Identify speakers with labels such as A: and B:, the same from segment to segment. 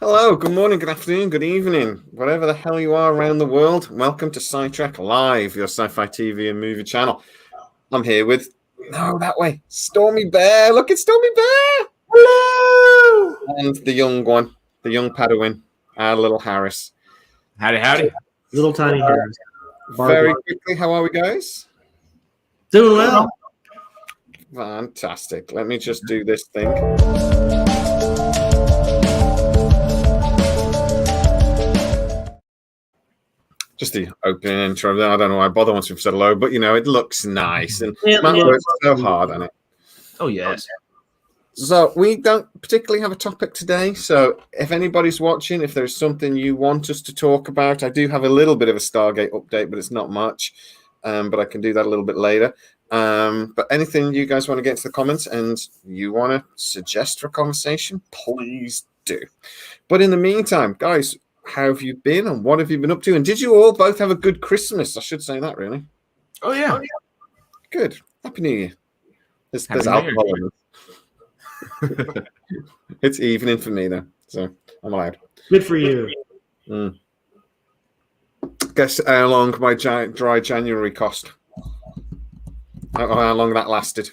A: Hello, good morning, good afternoon, good evening, whatever the hell you are around the world. Welcome to Scitrek Live, your sci-fi TV and movie channel. I'm here with, no, that way, Stormy Bear. Look, it's Stormy Bear.
B: Hello!
A: And the young one, the young Padawan, our little Harris.
B: Howdy. Little tiny Harris.
A: Very quickly, how are we, guys?
B: Doing well.
A: Fantastic. Let me just do this thing. Just the opening intro. I don't know why I bother once we've said hello, but it looks nice. And Matt works so hard on it.
B: Oh, yes.
A: So we don't particularly have a topic today. So if anybody's watching, if there's something you want us to talk about, I do have a little bit of a Stargate update, but it's not much. But I can do that a little bit later. But anything you guys want to get into the comments and you want to suggest for a conversation, please do. But in the meantime, guys, how have you been and what have you been up to? And did you all both have a good Christmas? I should say that, really.
B: Oh, yeah.
A: Good. Happy New Year. There's
B: Happy
A: alcohol in it. It's evening for me, though, so I'm allowed.
B: Good for you.
A: Guess how long my dry January cost? How long that lasted?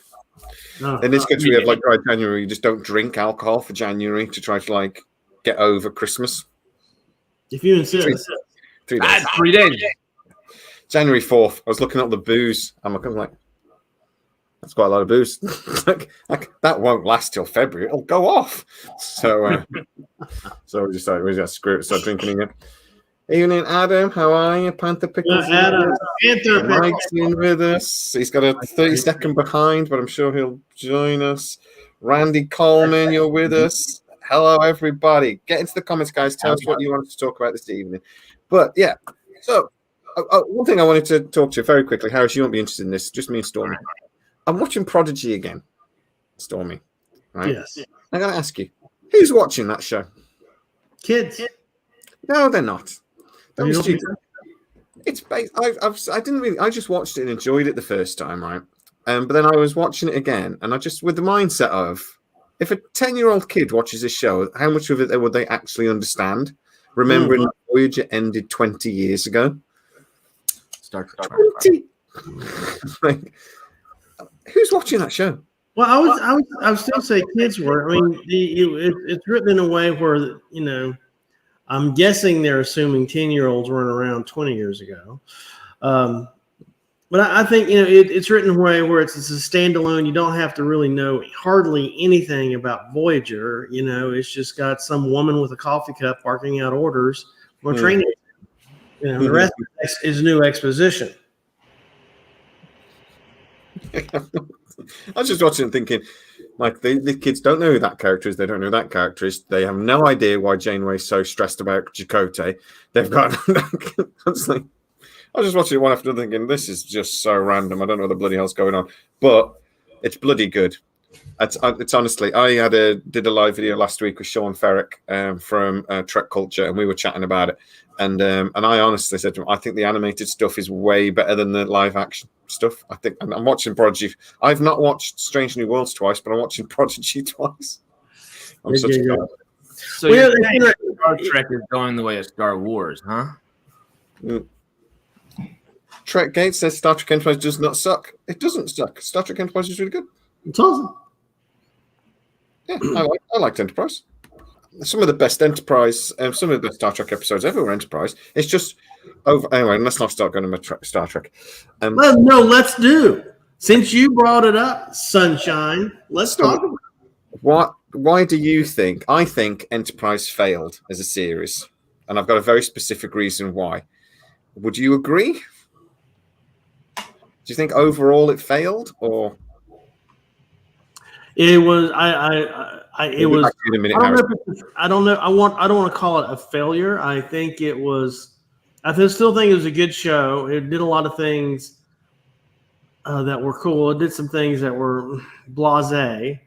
A: In this country, we have like dry January. You just don't drink alcohol for January to try to get over Christmas.
B: If you insist.
A: 3 days.
B: 3 days.
A: January 4th. I was looking up the booze. I'm like, that's quite a lot of booze. That won't last till February. It'll go off. So, we just screw it. Start drinking again. Evening, Adam. How are you? Panther Pickles.
B: Adam. Panther
A: Mike's in with us. He's got a 30-second behind, but I'm sure he'll join us. Randy Coleman, you're with us. Hello, everybody. Get into the comments, guys. Tell us what you want to talk about this evening. But, yeah. So, one thing I wanted to talk to you very quickly. Harris, you won't be interested in this. Just me and Stormy. I'm watching Prodigy again, Stormy. Right?
B: Yes.
A: I got to ask you, who's watching that show?
B: Kids.
A: No, they're not.
B: You don't think
A: It's based. I just watched it and enjoyed it the first time, right? But then I was watching it again, and I just with the mindset of, if a 10-year-old kid watches this show, how much of it would they actually understand? Remembering Voyager ended 20 years ago.
B: Star Trek.
A: Who's watching that show?
B: Well, I would still say kids were. I mean, it's written in a way where I'm guessing they're assuming 10-year-olds weren't around 20 years ago. But I think, it's written in a way where it's a standalone. You don't have to really know hardly anything about Voyager. It's just got some woman with a coffee cup barking out orders for training. The rest is new exposition.
A: I was just watching and thinking, the kids don't know who that character is. They don't know who that character is. They have no idea why Janeway's so stressed about Chakotay. They've got. I was just watching it one after another, thinking this is just so random. I don't know what the bloody hell's going on, but it's bloody good. It's honestly. I did a live video last week with Sean Ferrick from Trek Culture, and we were chatting about it. And I honestly said to him, I think the animated stuff is way better than the live action stuff. I think I'm watching Prodigy. I've not watched Strange New Worlds twice, but I'm watching Prodigy twice. I'm such a fan.
C: So you're saying Star Trek is going the way of Star Wars, huh?
A: Trek Gates says Star Trek Enterprise does not suck. It doesn't suck. Star Trek Enterprise is really good.
B: It's awesome.
A: Yeah, I liked Enterprise. Some of the best Enterprise, some of the Star Trek episodes ever were Enterprise. It's just over. Anyway, let's not start going to Star Trek.
B: Well, no, let's do. Since you brought it up, Sunshine, let's talk about
A: it. Why do you think? I think Enterprise failed as a series, and I've got a very specific reason why. Would you agree? Do you think overall it failed, or
B: it was? It was. I don't know. I don't want to call it a failure. I think it was. Still think it was a good show. It did a lot of things that were cool. It did some things that were blasé.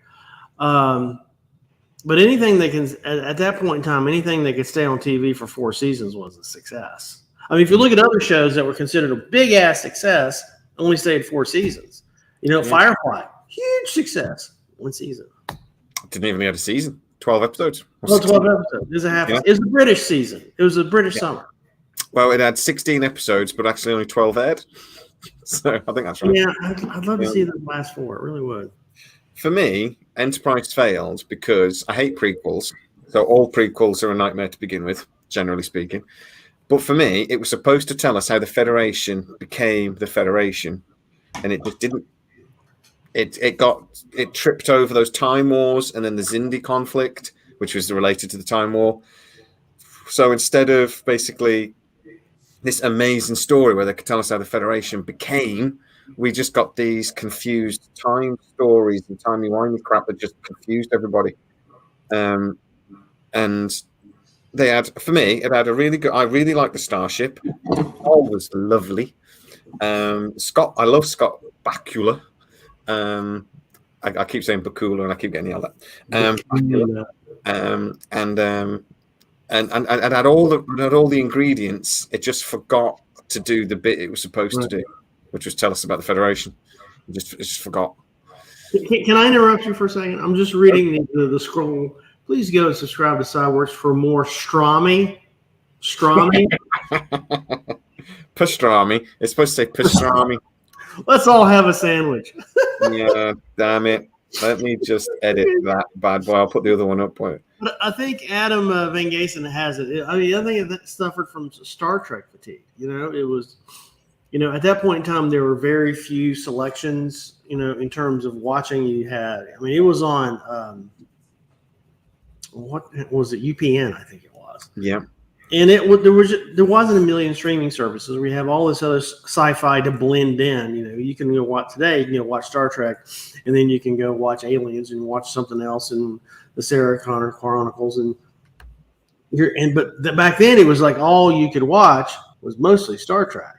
B: But anything that can, at that point in time, anything that could stay on TV for 4 seasons was a success. I mean, if you look at other shows that were considered a big ass success, only stayed 4 seasons. Firefly, huge success, 1 season.
A: Didn't even get a season. 12 episodes.
B: Well, 12 episodes. It was a half.
A: Yeah.
B: It was a British season. It was a British summer.
A: Well, it had 16 episodes, but actually only 12 aired. So I think that's right.
B: Yeah, I'd love to see the last 4. It really would.
A: For me, Enterprise failed because I hate prequels. So all prequels are a nightmare to begin with, generally speaking. But for me, it was supposed to tell us how the Federation became the Federation, and it just didn't. It tripped over those time wars and then the Xindi conflict, which was related to the Time War. So instead of basically this amazing story where they could tell us how the Federation became, we just got these confused time stories and timey-wimey crap that just confused everybody. And they had, for me, it had a really good. I really liked the Starship. All was lovely. Scott, I love Scott Bakula. I keep saying Bakula and I keep getting yelled at. And it had all the ingredients. It just forgot to do the bit it was supposed to do, which was tell us about the Federation. It just forgot.
B: Can I interrupt you for a second? I'm just reading the scroll. Please go and subscribe to SciWorks for more Strami.
A: Pastrami. It's supposed to say pastrami.
B: Let's all have a sandwich.
A: Yeah, damn it. Let me just edit that bad boy. I'll put the other one up.
B: But I think Adam Van Gasen has it. I mean, I think that suffered from Star Trek fatigue. It was, at that point in time, there were very few selections, in terms of watching. You had, I mean, it was on, what was it? UPN, I think it was.
A: Yeah.
B: And there wasn't a million streaming services. We have all this other sci-fi to blend in. You can go watch today. You can watch Star Trek, and then you can go watch Aliens and watch something else and the Sarah Connor Chronicles. But back then it was like all you could watch was mostly Star Trek.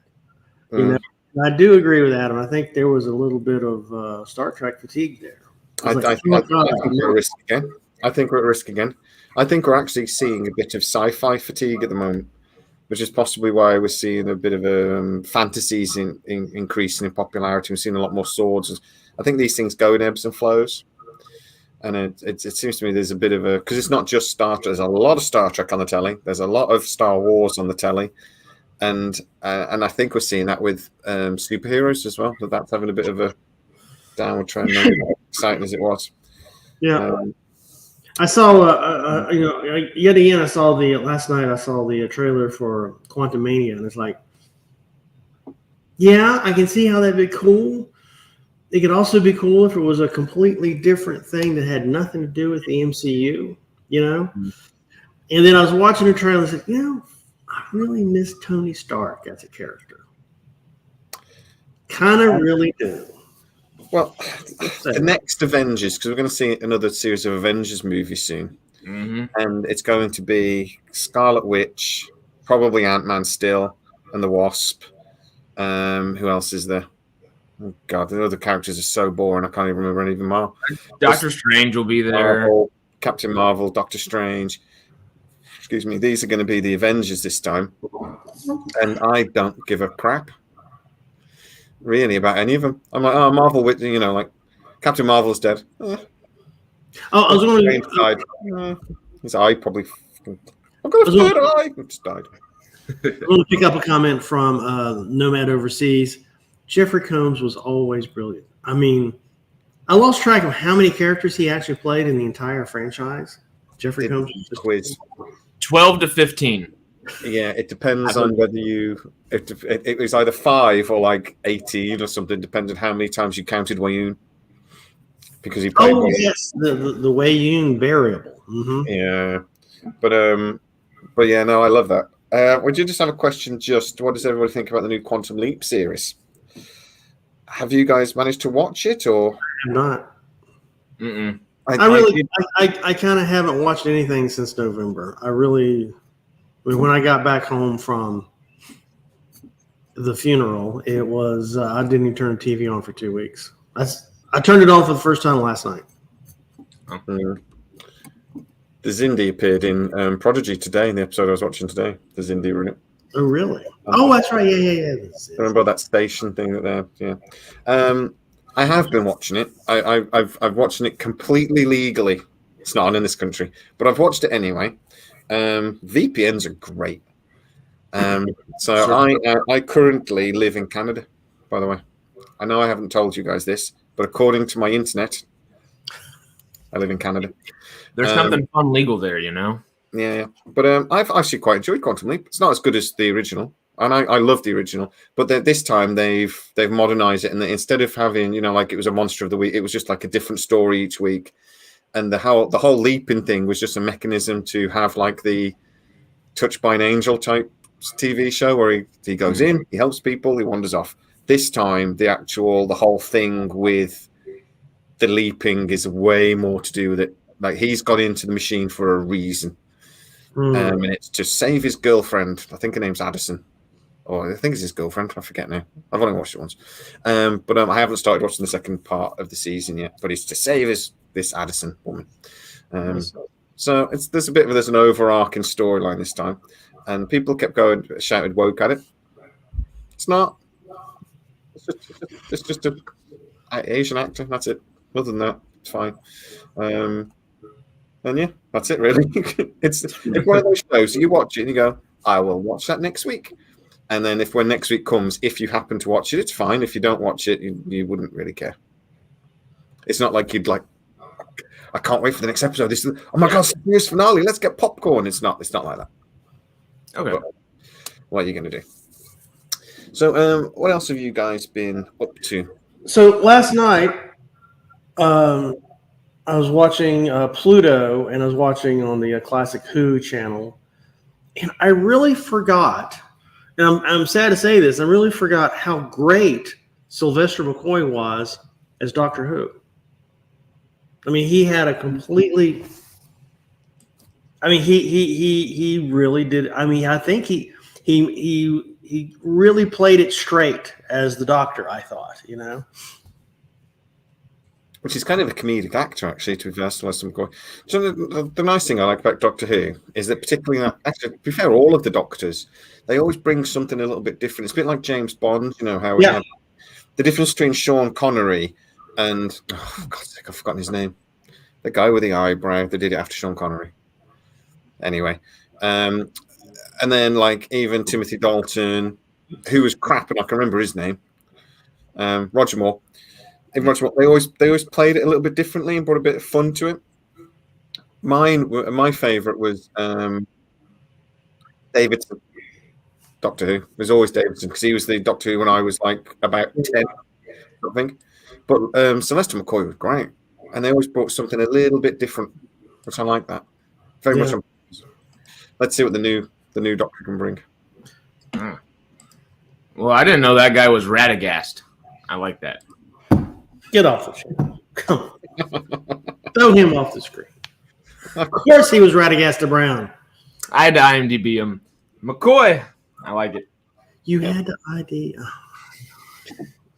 B: And I do agree with Adam. I think there was a little bit of Star Trek fatigue there.
A: I think we're at risk again. I think we're actually seeing a bit of sci-fi fatigue at the moment, which is possibly why we're seeing a bit of fantasies increasing in popularity. We're seeing a lot more swords. I think these things go in ebbs and flows. And it seems to me there's a bit of because it's not just Star Trek. There's a lot of Star Trek on the telly. There's a lot of Star Wars on the telly. And I think we're seeing that with superheroes as well. That's having a bit of a downward trend, not exciting as it was.
B: Yeah. I saw, yet again, last night I saw the trailer for Quantum Mania, and it's like, yeah, I can see how that'd be cool. It could also be cool if it was a completely different thing that had nothing to do with the MCU, Mm-hmm. And then I was watching the trailer and I said, I really miss Tony Stark as a character. Kind of really do.
A: Well, the next Avengers, because we're going to see another series of Avengers movies soon. Mm-hmm. And it's going to be Scarlet Witch, probably Ant-Man still, and the Wasp. Who else is there? Oh, God, the other characters are so boring. I can't even remember any of them more.
C: Doctor Strange will be there.
A: Captain Marvel, Doctor Strange. Excuse me. These are going to be the Avengers this time. And I don't give a crap. Really about any of them. I'm like, Marvel, like Captain Marvel's dead.
B: I was wondering.
A: His eye probably. I've got a third eye. It just died.
B: I want to pick up a comment from Nomad Overseas. Jeffrey Combs was always brilliant. I mean, I lost track of how many characters he actually played in the entire franchise. Jeffrey Combs was just
A: quiz
C: 12 to 15.
A: Yeah, it depends on whether it was either 5 or like 18 or something, depending on how many times you counted Wayoon. Because he played Wayoon.
B: Yes, the Wayoon variable. Mm-hmm.
A: Yeah. But yeah, no, I love that. Would you just have a question? Just what does everybody think about the new Quantum Leap series? Have you guys managed to watch it or
B: I'm not?
C: Mm-mm.
B: I kind of haven't watched anything since November. When I got back home from the funeral, it was I didn't even turn the TV on for 2 weeks. I turned it on for the first time last night.
A: The Xindi appeared in Prodigy today in the episode I was watching today. The Xindi were in it.
B: Oh, really? That's right. Yeah.
A: Remember that station thing that they're I have been watching it. I've watched it completely legally It's not on in this country, but I've watched it anyway. VPNs are great. So I currently live in Canada, by the way. I know I haven't told you guys this, but according to my internet, I live in Canada.
C: There's something fun legal there, you know?
A: Yeah. But I've actually quite enjoyed Quantum Leap. It's not as good as the original, and I love the original. But this time they've modernized it, and instead of having, like it was a monster of the week, it was just like a different story each week. And the whole leaping thing was just a mechanism to have like the Touched by an Angel type TV show where he goes in, he helps people, he wanders off. This time, the whole thing with the leaping is way more to do with it. Like, he's got into the machine for a reason. And it's to save his girlfriend. I think her name's Addison. Or I think it's his girlfriend. I forget now. I've only watched it once. But I haven't started watching the second part of the season yet. But it's to save this Addison woman. So there's an overarching storyline this time. And people kept shouted woke at it. It's not. It's just an Asian actor. That's it. Other than that, it's fine. And yeah, that's it really. It's one of those shows you watch it and you go, I will watch that next week. And then when next week comes, if you happen to watch it, it's fine. If you don't watch it, you wouldn't really care. It's not like you'd like, I can't wait for the next episode. This is, oh my God, series finale. Let's get popcorn. It's not like that.
C: Okay.
A: But what are you going to do? So what else have you guys been up to?
B: So last night, I was watching Pluto, and I was watching on the Classic Who channel, and I really forgot, and I'm sad to say this, I really forgot how great Sylvester McCoy was as Doctor Who. I mean, he had a completely. I mean, he really did. I mean, I think he really played it straight as the Doctor. I thought,
A: Which is kind of a comedic actor, actually, to be fair to Sylvester McCoy. So the nice thing I like about Doctor Who is that, particularly, actually, to be fair, all of the Doctors, they always bring something a little bit different. It's a bit like James Bond, how we have the difference between Sean Connery and, for God's sake, I've forgotten his name. The guy with the eyebrow that did it after Sean Connery. Anyway, and then like even Timothy Dalton, who was crap, and I can remember his name, Roger Moore. Even Roger Moore, they always played it a little bit differently and brought a bit of fun to it. My favourite was Davidson. Doctor Who. It was always Davidson because he was the Doctor Who when I was like about 10, I think. But Sylvester McCoy was great, and they always brought something a little bit different, which I like that very much. Let's see what the new Doctor can bring.
C: Well, I didn't know that guy was Radagast. I like that.
B: Get off the show. Come on. Throw him off the screen. Of course he was Radagasta Brown.
C: I had to IMDb him. McCoy. I like it.
B: You had to ID.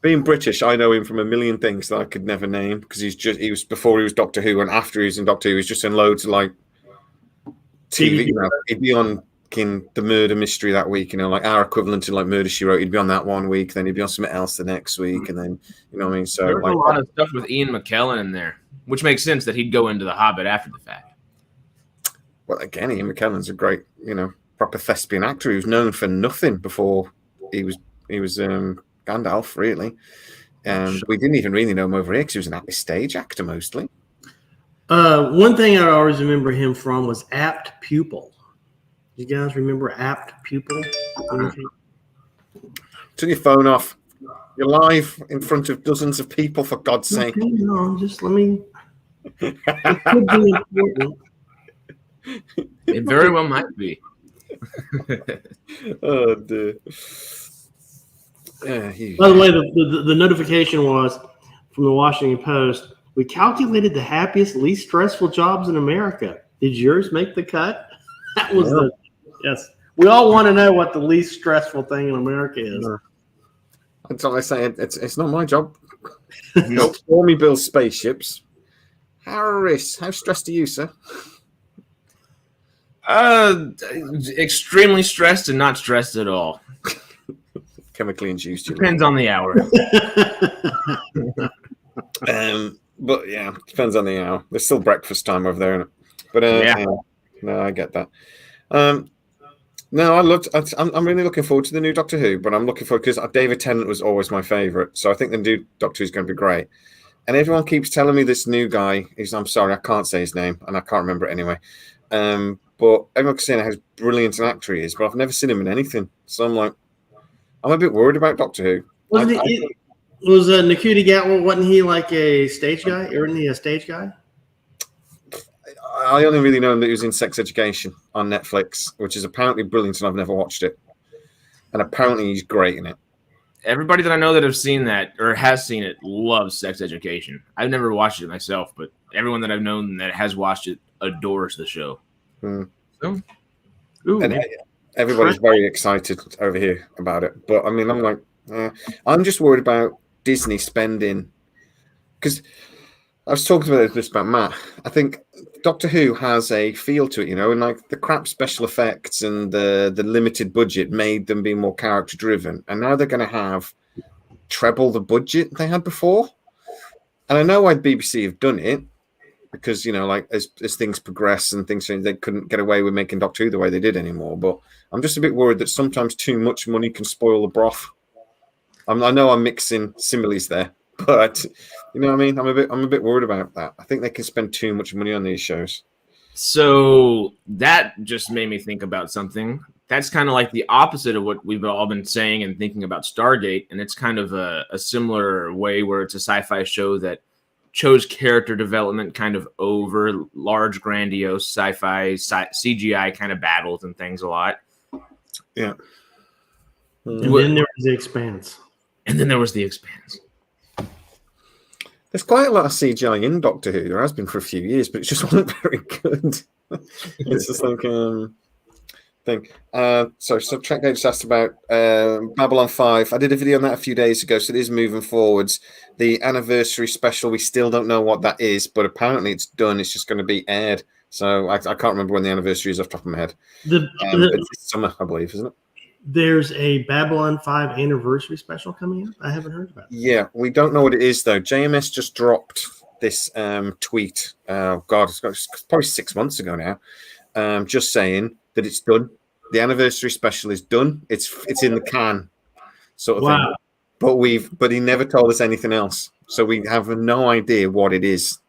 A: Being British, I know him from a million things that I could never name because he was before he was Doctor Who, and after he was in Doctor Who, he was just in loads of like TV. He'd be on the murder mystery that week, like our equivalent to like Murder She Wrote. He'd be on that one week, then he'd be on something else the next week, and then what I mean. So
C: there's a lot of stuff with Ian McKellen in there, which makes sense that he'd go into The Hobbit after the fact.
A: Well, again, Ian McKellen's a great, proper thespian actor. He was known for nothing before he was Gandalf, really. We didn't even really know him over here because he was a stage actor mostly.
B: One thing I always remember him from was Apt Pupil. You guys remember Apt Pupil?
A: Turn your phone off. You're live in front of dozens of people, for God's sake.
B: No, just let me. It could be important.
C: It very well might be.
A: Oh, dear.
B: By the way, the notification was from the Washington Post. We calculated the happiest, least stressful jobs in America. Did yours make the cut? That was yes. We all want to know what the least stressful thing in America is.
A: That's what I say. It's not my job. Nope. Stormy builds spaceships. Harris, how stressed are you, sir?
C: Extremely stressed and not stressed at all.
A: Chemically induced.
C: Depends on the hour.
A: But yeah, depends on the hour. There's still breakfast time over there, isn't it? But yeah, no, I get that. No, I'm really looking forward to the new Doctor Who, but I'm looking forward because David Tennant was always my favorite, so I think the new Doctor Who is going to be great. And everyone keeps telling me this new guy I'm sorry, I can't say his name, and I can't remember it anyway. But everyone keeps saying how brilliant an actor he is, but I've never seen him in anything. So I'm a bit worried about Doctor Who.
B: Was Nakuti Gatwa, wasn't he like a stage guy? Or isn't he a stage guy?
A: I only really know him that he was in Sex Education on Netflix, which is apparently brilliant, and I've never watched it. And apparently he's great in it.
C: Everybody that I know that have seen that or has seen it loves Sex Education. I've never watched it myself, but everyone that I've known that has watched it adores the show. So,
A: and everybody's very excited over here about it. But I mean, I'm like, I'm just worried about Disney spending, because I was talking about this about Matt. I think Doctor Who has a feel to it, and like the crap special effects and the limited budget made them be more character driven, and now they're going to have treble the budget they had before. And I know why BBC have done it, because like as things progress and things change, they couldn't get away with making Doctor Who the way they did anymore. But I'm just a bit worried that sometimes too much money can spoil the broth. I know I'm mixing similes there, but you know what I mean? I'm a bit worried about that. I think they can spend too much money on these shows.
C: So that just made me think about something. That's kind of like the opposite of what we've all been saying and thinking about Stargate. And it's kind of a similar way where it's a sci-fi show that chose character development kind of over large, grandiose sci-fi, CGI kind of battles and things a lot.
A: Yeah.
B: And then there was The Expanse.
A: There's quite a lot of CGI in Doctor Who. There has been for a few years, but it just wasn't very good. It's just like thing. So Trackgate just asked about Babylon 5. I did a video on that a few days ago, so it is moving forwards. The anniversary special, we still don't know what that is, but apparently it's done. It's just going to be aired. So I can't remember when the anniversary is off the top of my head. It's this summer, I believe, isn't it?
B: There's a Babylon 5 anniversary special coming up. I haven't heard about it.
A: Yeah, we don't know what it is, though. JMS just dropped this tweet. Oh, God, it's probably 6 months ago now. Just saying that it's done. The anniversary special is done. It's in the can, sort of thing. But he never told us anything else. So we have no idea what it is.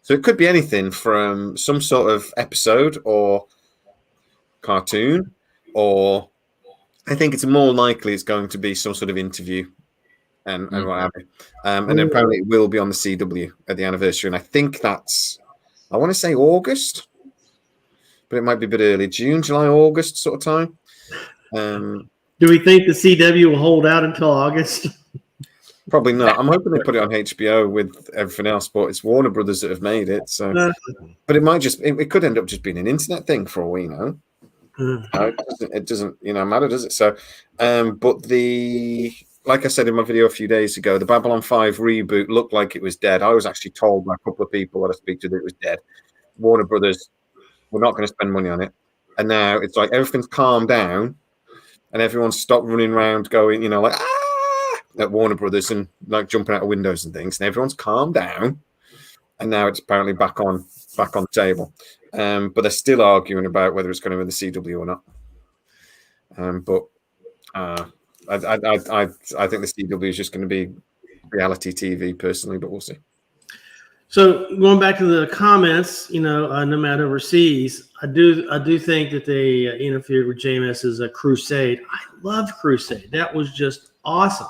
A: So it could be anything from some sort of episode or cartoon, or I think it's more likely it's going to be some sort of interview and what have you. And apparently it will be on the CW at the anniversary. And I think that's, I want to say August, but it might be a bit early. June, July, August sort of time.
B: Do we think the CW will hold out until August?
A: Probably not. I'm hoping they put it on HBO with everything else, but it's Warner Brothers that have made it. So, but it might just, it could end up just being an internet thing for all we know. It doesn't matter, does it? So, but like I said in my video a few days ago, the Babylon 5 reboot looked like it was dead. I was actually told by a couple of people that I speak to that it was dead. Warner Brothers were not going to spend money on it, and now it's like everything's calmed down, and everyone's stopped running around going, like at Warner Brothers and like jumping out of windows and things, and everyone's calmed down, and now it's apparently back on the table. But they're still arguing about whether it's going to be the CW or not. I think the CW is just going to be reality TV personally, but we'll see.
B: So going back to the comments, Nomad Overseas, I do think that they interfered with JMS's Crusade. I loved Crusade. That was just awesome.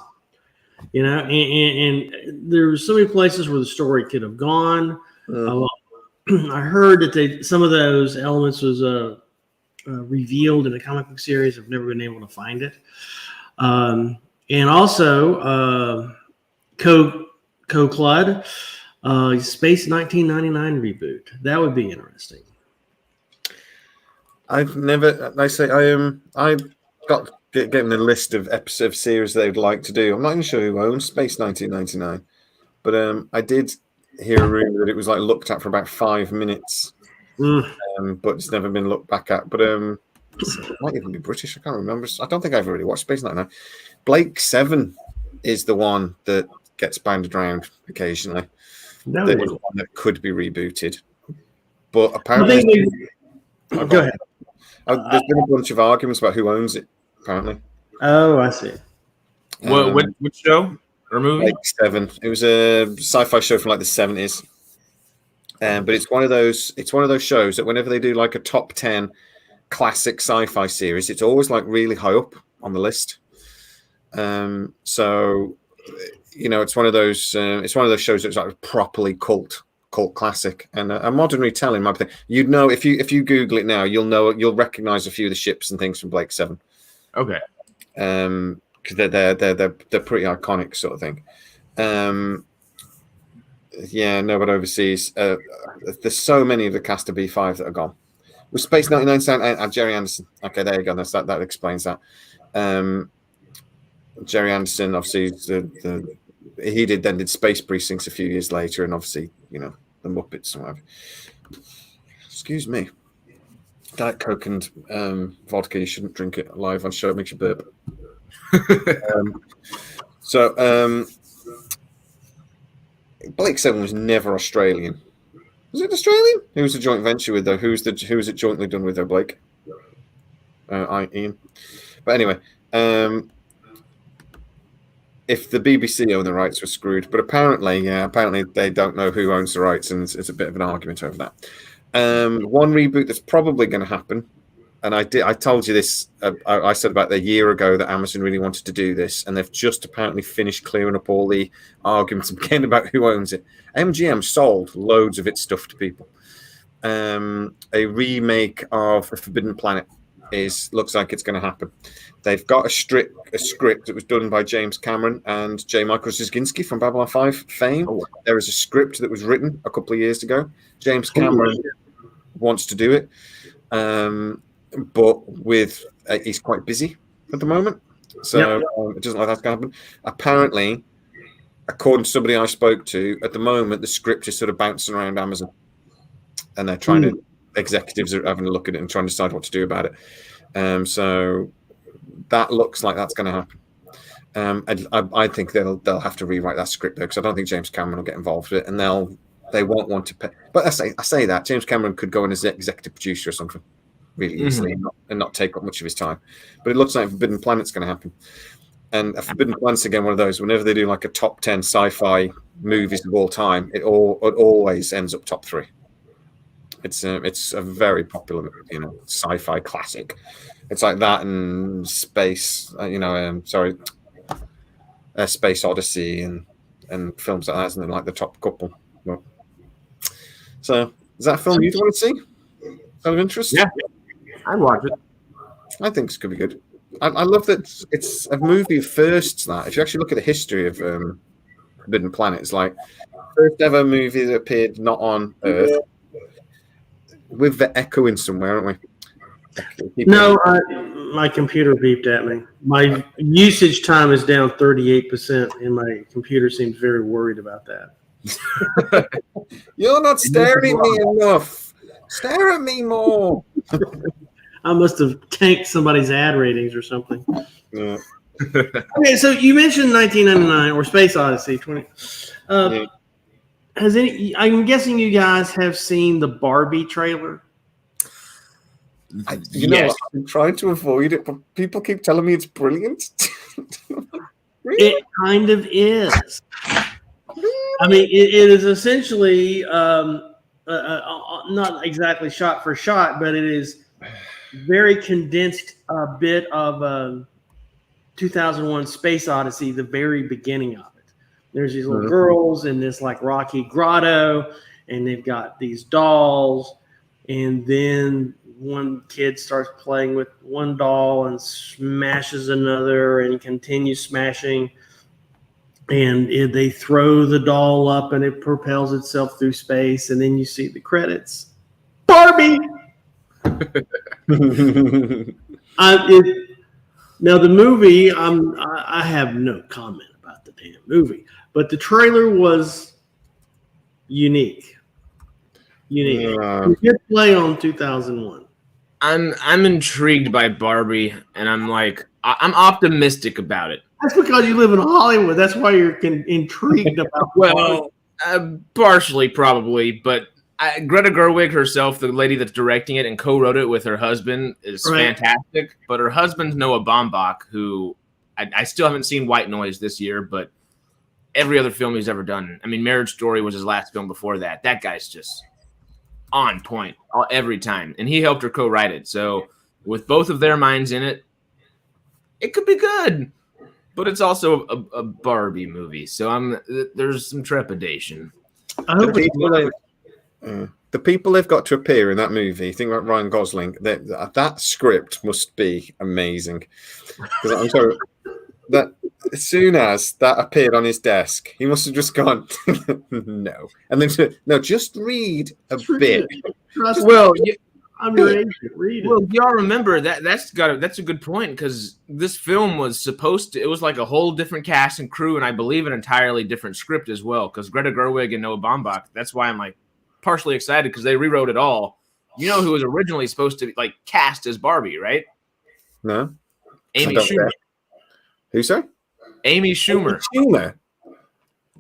B: And there were so many places where the story could have gone. I heard that some of those elements was revealed in a comic book series. I've never been able to find it. And also Co-Clud, Space 1999 reboot. That would be interesting.
A: I've never. I say I got getting a list of episode series they would like to do. I'm not even sure who owns Space 1999, but I did hear a rumor that it was like looked at for about 5 minutes, but it's never been looked back at. But it might even be British. I can't remember. I don't think I've really watched Space 99. Blake 7 is the one that gets banded around occasionally.
B: No.
A: There is one that could be rebooted, but
B: I
A: apparently,
B: think go ahead.
A: there's been a bunch of arguments about who owns it. Apparently,
B: Oh, I see.
C: Which show or movie?
A: Blake 7. It was a sci-fi show from like the 70s. But it's one of those shows that whenever they do like a top 10 classic sci-fi series, it's always like really high up on the list. So it's one of those shows that's like properly cult classic, and a modern retelling might be. You'd know if you Google it now, you'll recognize a few of the ships and things from Blake 7.
C: Okay.
A: Because they're pretty iconic sort of thing. But overseas, there's so many of the cast of B5 that are gone. With Space 99 and Jerry Anderson. Okay, there you go. That explains that. Jerry Anderson, obviously, he did Space Precincts a few years later, and obviously, the Muppets and whatever. Excuse me. Diet Coke and vodka, you shouldn't drink it live on show. It makes you burp. Blake 7 was never Australian. Was it Australian? Who was the joint venture with, though? Who was it jointly done with, though, Blake? Ian. But anyway, if the BBC own the rights, we're screwed. But apparently they don't know who owns the rights, and it's a bit of an argument over that. One reboot that's probably going to happen, and I told you this. I said about a year ago that Amazon really wanted to do this, and they've just apparently finished clearing up all the arguments again about who owns it. MGM sold loads of its stuff to people. A remake of The Forbidden Planet looks like it's going to happen. They've got a script that was done by James Cameron and J. Michael Straczynski from Babylon 5 fame. Oh. There is a script that was written a couple of years ago. James Cameron wants to do it, but he's quite busy at the moment, so it doesn't look like that's going to happen. Apparently, according to somebody I spoke to, at the moment the script is sort of bouncing around Amazon, and they're trying to. Executives are having a look at it and trying to decide what to do about it. So that looks like that's going to happen. I think they'll have to rewrite that script though, because I don't think James Cameron will get involved with it, and they won't want to pay. But I say that James Cameron could go in as executive producer or something really easily and not take up much of his time. But it looks like Forbidden Planet's going to happen. And Forbidden Planet's again one of those. Whenever they do like a top 10 sci-fi movies of all time, it always ends up top 3. It's a very popular, sci-fi classic. It's like that and Space, Space Odyssey and films like that, isn't it? Like the top couple. Well, so is that a film you'd want to see? Is that of interest?
C: Yeah, I'd watch it.
A: I think it could be good. I love that it's a movie of firsts. That if you actually look at the history of Forbidden Planet, it's like first ever movie that appeared not on Earth. With the echoing somewhere, aren't we?
B: No, my computer beeped at me. My usage time is down 38%, and my computer seems very worried about that.
A: You're not staring at me enough. Stare at me more.
B: I must have tanked somebody's ad ratings or something.
A: Yeah.
B: Okay, so you mentioned 1999 or Space Odyssey 20. Yeah. I'm guessing you guys have seen the Barbie trailer.
A: Yes. I'm trying to avoid it, but people keep telling me it's brilliant.
B: Really? It kind of is. I mean, it is essentially not exactly shot for shot, but it is very condensed a bit of 2001 Space Odyssey, the very beginning of it. There's these little girls in this like rocky grotto, and they've got these dolls. And then one kid starts playing with one doll and smashes another and continues smashing. And they throw the doll up and it propels itself through space. And then you see the credits. Barbie! Now the movie, I have no comment about the damn movie. But the trailer was unique. Good play on 2001.
C: I'm intrigued by Barbie, and I'm optimistic about it.
B: That's because you live in Hollywood. That's why you're intrigued about.
C: Well, Partially, probably, but Greta Gerwig herself, the lady that's directing it and co-wrote it with her husband, is fantastic. But her husband's Noah Baumbach, who I still haven't seen White Noise this year, but every other film he's ever done. I mean, Marriage Story was his last film before that. That guy's just on point every time, and he helped her co-write it. So with both of their minds in it, it could be good. But it's also a Barbie movie, so there's some trepidation.
A: The people they've got to appear in that movie, think about Ryan Gosling, that script must be amazing. Because I'm sorry, that as soon as that appeared on his desk, he must have just gone, no. And then, no, just read a bit.
C: Well,
B: I'm your agent. Read it.
C: Well, y'all remember that's a good point, because this film was it was like a whole different cast and crew, and I believe an entirely different script as well, because Greta Gerwig and Noah Baumbach. That's why I'm like partially excited, because they rewrote it all. You know who was originally supposed to be like cast as Barbie, right?
A: No,
C: Amy Schumer.
A: Who, sorry?
C: Amy Schumer.
A: Amy Schumer.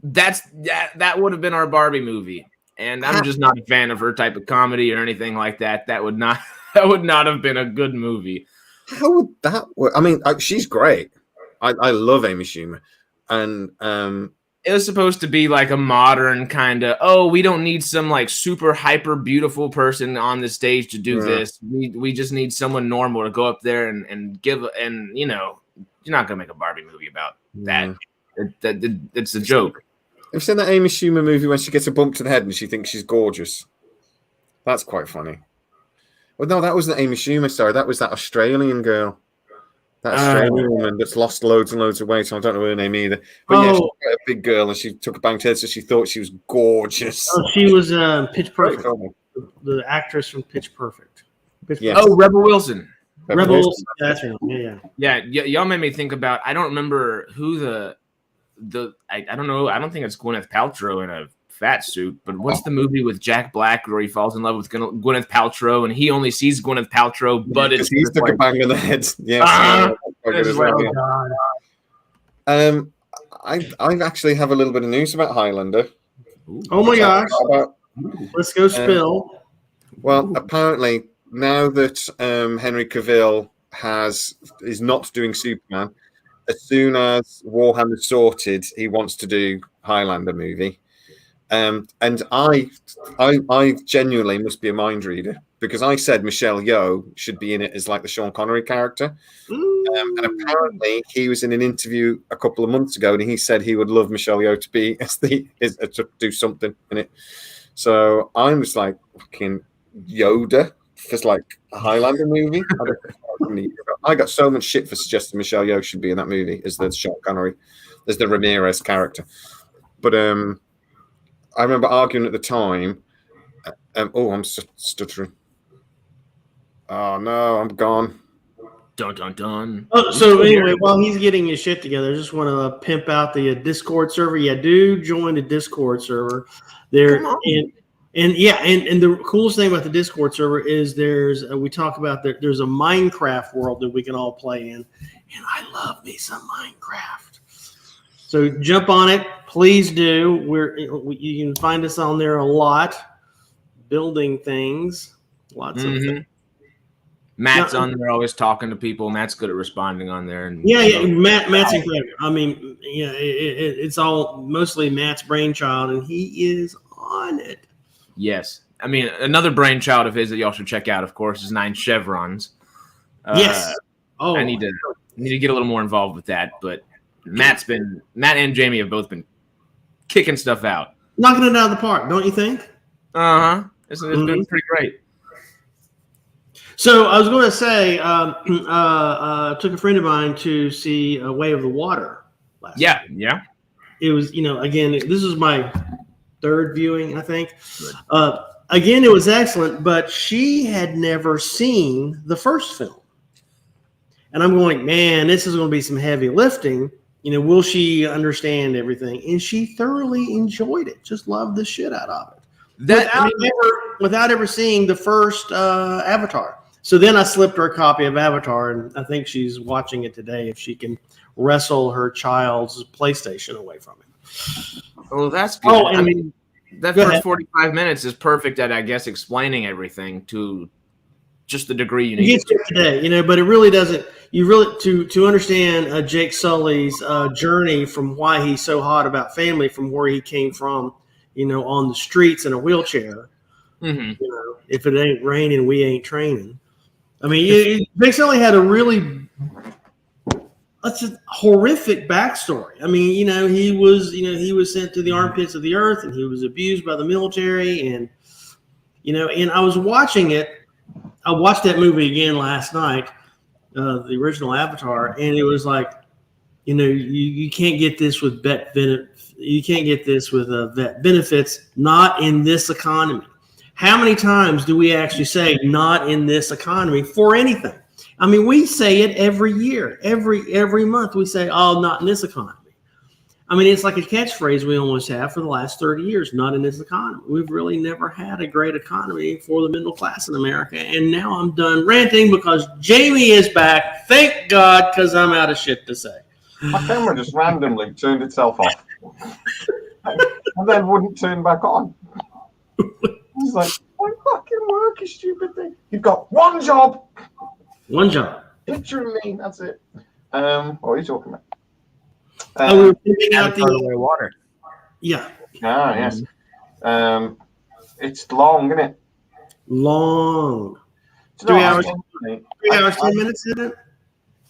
C: That would have been our Barbie movie. And I'm just not a fan of her type of comedy or anything like that. That would not have been a good movie.
A: How would that work? I mean, she's great. I love Amy Schumer, and
C: it was supposed to be like a modern kind of, we don't need some like super hyper beautiful person on the stage to do this. We just need someone normal to go up there and give. And you're not gonna make a Barbie movie about that. It's a joke.
A: Have you seen that Amy Schumer movie when she gets a bump to the head and she thinks she's gorgeous? That's quite funny. Well, no, that wasn't Amy Schumer, sorry. That was that Australian girl. That Australian woman that's lost loads and loads of weight. I don't know her name either. But she's quite a big girl and she took a bang to head, so she thought she was gorgeous.
B: Oh, she was Pitch Perfect. The actress from Pitch Perfect.
A: Yes.
C: Oh, Rebel Wilson.
B: Rebel Wilson. That's her. Yeah.
C: Y'all made me think about, I don't remember who I don't know. I don't think it's Gwyneth Paltrow in a fat suit, but what's the movie with Jack Black where he falls in love with Gwyneth Paltrow and he only sees Gwyneth Paltrow, but it's
A: he's took a bang in the head. Yeah. I actually have a little bit of news about Highlander.
B: Oh my gosh! Let's go spill.
A: Well, apparently now that Henry Cavill is not doing Superman. As soon as Warhammer's sorted, he wants to do Highlander movie. And I genuinely must be a mind reader, because I said Michelle Yeoh should be in it as like the Sean Connery character. And apparently he was in an interview a couple of months ago and he said he would love Michelle Yeoh to be to do something in it. So I'm just like fucking Yoda. Just like a Highlander movie. I got so much shit for suggesting Michelle Yeoh should be in that movie as the Sean Connery, as the Ramirez character. But I remember arguing at the time. I'm stuttering. Oh no, I'm gone.
C: Dun dun dun.
B: Oh, so anyway, while he's getting his shit together, I just want to pimp out the Discord server. Yeah, do join the Discord server. And the coolest thing about the Discord server is there's a Minecraft world that we can all play in, and I love me some Minecraft. So jump on it, please do. You can find us on there a lot, building things, lots of things.
C: Matt's on there, always talking to people. Matt's good at responding on there. And
B: Matt's incredible. I mean, it's all mostly Matt's brainchild, and he is on it.
C: Yes. I mean, another brainchild of his that y'all should check out, of course, is 9 Chevrons.
B: Yes.
C: I need to get a little more involved with that, but Matt and Jamie have both been kicking stuff out.
B: Knocking it out of the park, don't you think?
C: Uh-huh. It's been pretty great.
B: So I was going to say, took a friend of mine to see Way of the Water last night.
C: Yeah.
B: It was, again, this is my third viewing, I think. Again, it was excellent, but she had never seen the first film. And I'm going, man, this is going to be some heavy lifting. Will she understand everything? And she thoroughly enjoyed it. Just loved the shit out of it. Without ever seeing the first Avatar. So then I slipped her a copy of Avatar, and I think she's watching it today if she can wrestle her child's PlayStation away from it.
C: Oh, that's good.
B: Oh,
C: I mean, that
B: go
C: first
B: ahead.
C: 45 minutes is perfect at, I guess, explaining everything to just the degree you
B: It
C: need
B: gets
C: it to.
B: to today, but it really doesn't. You really to understand Jake Sully's journey from why he's so hot about family, from where he came from, on the streets in a wheelchair.
C: Mm-hmm.
B: If it ain't raining, we ain't training. I mean, Jake Sully had a really that's a horrific backstory. I mean, he was sent to the armpits of the earth, and he was abused by the military, and and I was watching it. I watched that movie again last night, the original Avatar, and it was like, you can't get this with you can't get this with vet benefits, not in this economy. How many times do we actually say "not in this economy" for anything? I mean, we say it every year, every month. We say, "Oh, not in this economy." I mean, it's like a catchphrase we almost have for the last 30 years, not in this economy. We've really never had a great economy for the middle class in America. And now I'm done ranting because Jamie is back. Thank God, because I'm out of shit to say.
D: My camera just randomly turned itself off. And then wouldn't turn back on. He's like, "My fucking work, you stupid thing. You've got one job.
B: One job.
D: Picturing me, that's it." What are you talking about?
B: We were picking out
C: the water.
B: Yeah.
D: Yes. It's long, isn't it?
B: Long.
D: Do you
B: 3
D: know,
B: hours. 3 hours, 10 minutes, isn't it?